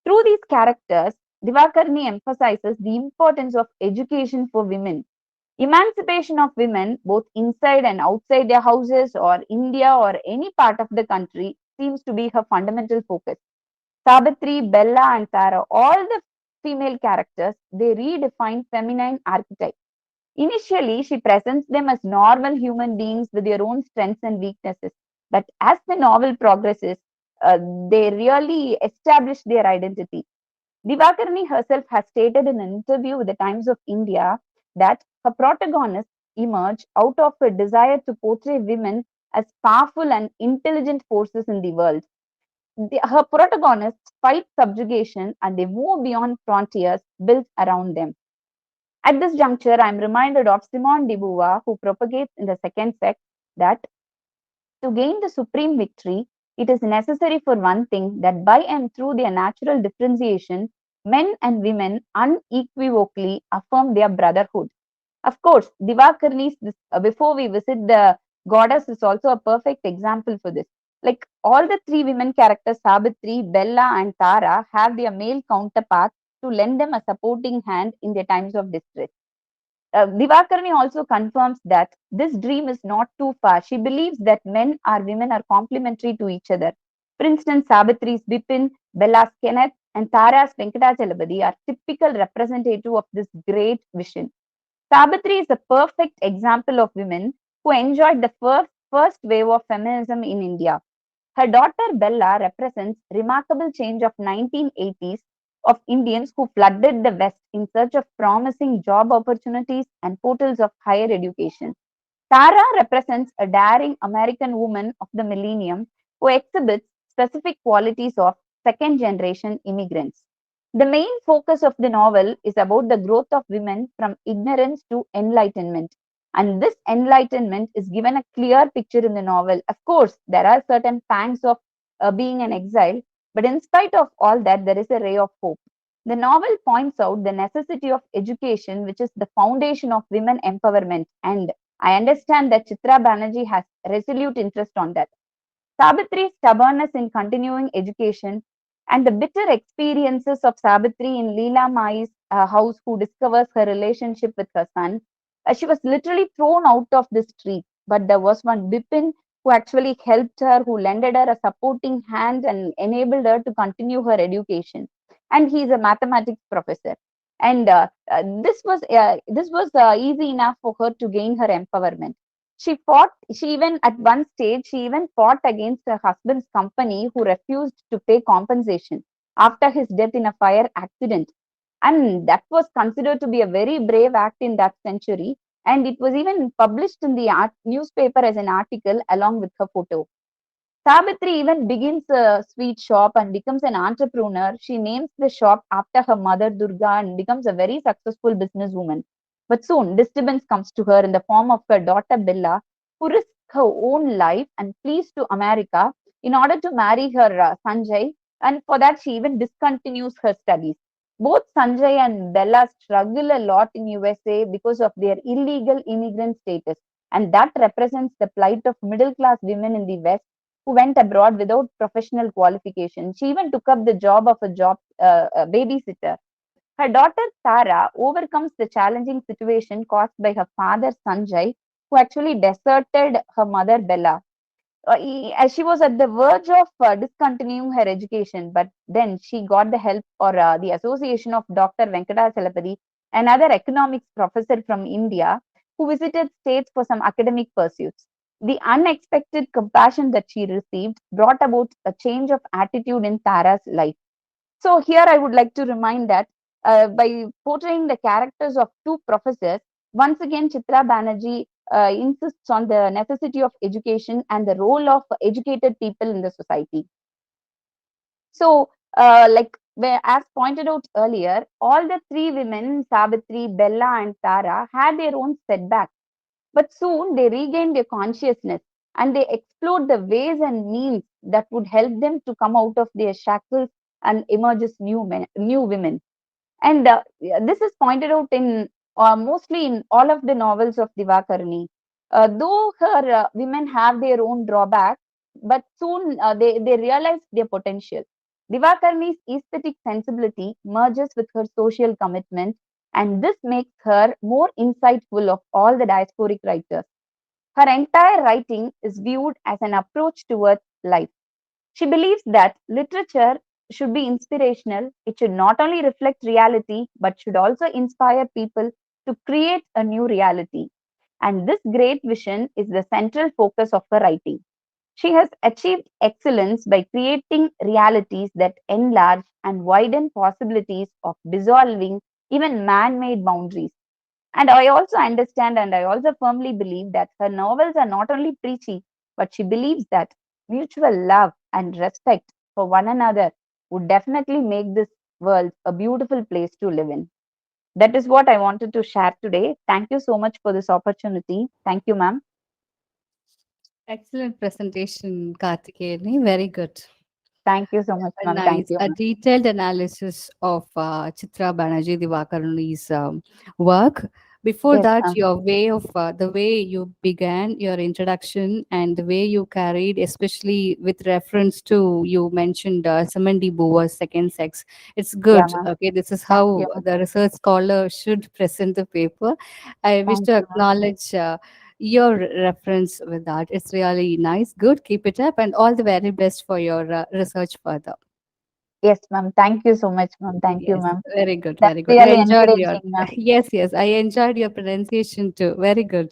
Through these characters, Divakarni emphasizes the importance of education for women. Emancipation of women, both inside and outside their houses or India or any part of the country, seems to be her fundamental focus. Sabitri, Bella, and Tara, all the female characters, they redefine feminine archetypes. Initially, she presents them as normal human beings with their own strengths and weaknesses. But as the novel progresses, they really establish their identity. Divakarni herself has stated in an interview with the Times of India that her protagonists emerge out of a desire to portray women as powerful and intelligent forces in the world. Her protagonists fight subjugation and they move beyond frontiers built around them. At this juncture, I am reminded of Simone de Beauvoir, who propagates in the second sect that to gain the supreme victory, it is necessary for one thing that by and through their natural differentiation, men and women unequivocally affirm their brotherhood. Of course, Divakarni's, before we visit the goddess, is also a perfect example for this. Like all the three women characters, Sabitri, Bella, and Tara, have their male counterparts to lend them a supporting hand in their times of distress. Divakarni also confirms that this dream is not too far. She believes that men or women are complementary to each other. For instance, Savitri's Bipin, Bella's Kenneth, and Tara's Venkatachalapati are typical representative of this great vision. Savitri is a perfect example of women who enjoyed the first wave of feminism in India. Her daughter Bella represents remarkable change of 1980s of Indians who flooded the West in search of promising job opportunities and portals of higher education. Tara represents a daring American woman of the millennium who exhibits specific qualities of second generation immigrants. The main focus of the novel is about the growth of women from ignorance to enlightenment. And this enlightenment is given a clear picture in the novel. Of course, there are certain pangs of being an exile, but in spite of all that, there is a ray of hope. The novel points out the necessity of education, which is the foundation of women empowerment. And I understand that Chitra Banerjee has resolute interest on that. Sabitri's stubbornness in continuing education and the bitter experiences of Sabitri in Leela Mai's house, who discovers her relationship with her son. She was literally thrown out of the street, but there was one Bipin who actually helped her, who lended her a supporting hand and enabled her to continue her education. And he is a mathematics professor. And this was easy enough for her to gain her empowerment. She even at one stage, she even fought against her husband's company who refused to pay compensation after his death in a fire accident. And that was considered to be a very brave act in that century. And it was even published in the newspaper as an article along with her photo. Savitri even begins a sweet shop and becomes an entrepreneur. She names the shop after her mother Durga and becomes a very successful businesswoman. But soon, disturbance comes to her in the form of her daughter Bella, who risks her own life and flees to America in order to marry her Sanjay. And for that, she even discontinues her studies. Both Sanjay and Bella struggle a lot in USA because of their illegal immigrant status. And that represents the plight of middle class women in the West who went abroad without professional qualification. She even took up the job of a babysitter. Her daughter Tara overcomes the challenging situation caused by her father Sanjay, who actually deserted her mother Bella. As she was at the verge of discontinuing her education, but then she got the help or the association of Dr. Venkatachalapati, another economics professor from India, who visited states for some academic pursuits. The unexpected compassion that she received brought about a change of attitude in Tara's life. So here I would like to remind that by portraying the characters of two professors, Once again, Chitra Banerjee insists on the necessity of education and the role of educated people in the society. So, as pointed out earlier, all the three women, Savitri, Bella, and Tara, had their own setbacks, but soon they regained their consciousness and they explored the ways and means that would help them to come out of their shackles and emerge as new women. And this is pointed out in mostly in all of the novels of Divakarani. Though her women have their own drawbacks, but soon they realize their potential. Divakarani's aesthetic sensibility merges with her social commitment, and this makes her more insightful of all the diasporic writers. Her entire writing is viewed as an approach towards life. She believes that literature should be inspirational. It should not only reflect reality, but should also inspire people to create a new reality. And this great vision is the central focus of her writing. She has achieved excellence by creating realities that enlarge and widen possibilities of dissolving even man made boundaries. And I also understand and I also firmly believe that her novels are not only preachy, but she believes that mutual love and respect for one another would definitely make this world a beautiful place to live in. That is what I wanted to share today. Thank you so much for this opportunity. Thank you, ma'am. Excellent presentation, Karthikeni. Very good. Thank you so much, A ma'am. Thank nice, you, a ma'am. detailed analysis of Chitra Banerjee Divakarani's work. Before Yes, that, ma'am. your way of the way you began your introduction and the way you carried, especially with reference to you mentioned Samandi Boer's second sex. It's Yeah, good. ma'am. Okay, this is Thank how you, ma'am. the research scholar should present the paper. I wish Thank to you, ma'am. acknowledge. Your reference with that. It's really nice. Good. Keep it up and all the very best for your research further. Yes, ma'am. Thank you so much, ma'am. Thank you, Yes, ma'am. very good, That's very good. I really enjoyed your encouraging, ma'am. yes, yes. I enjoyed your pronunciation too. Very good.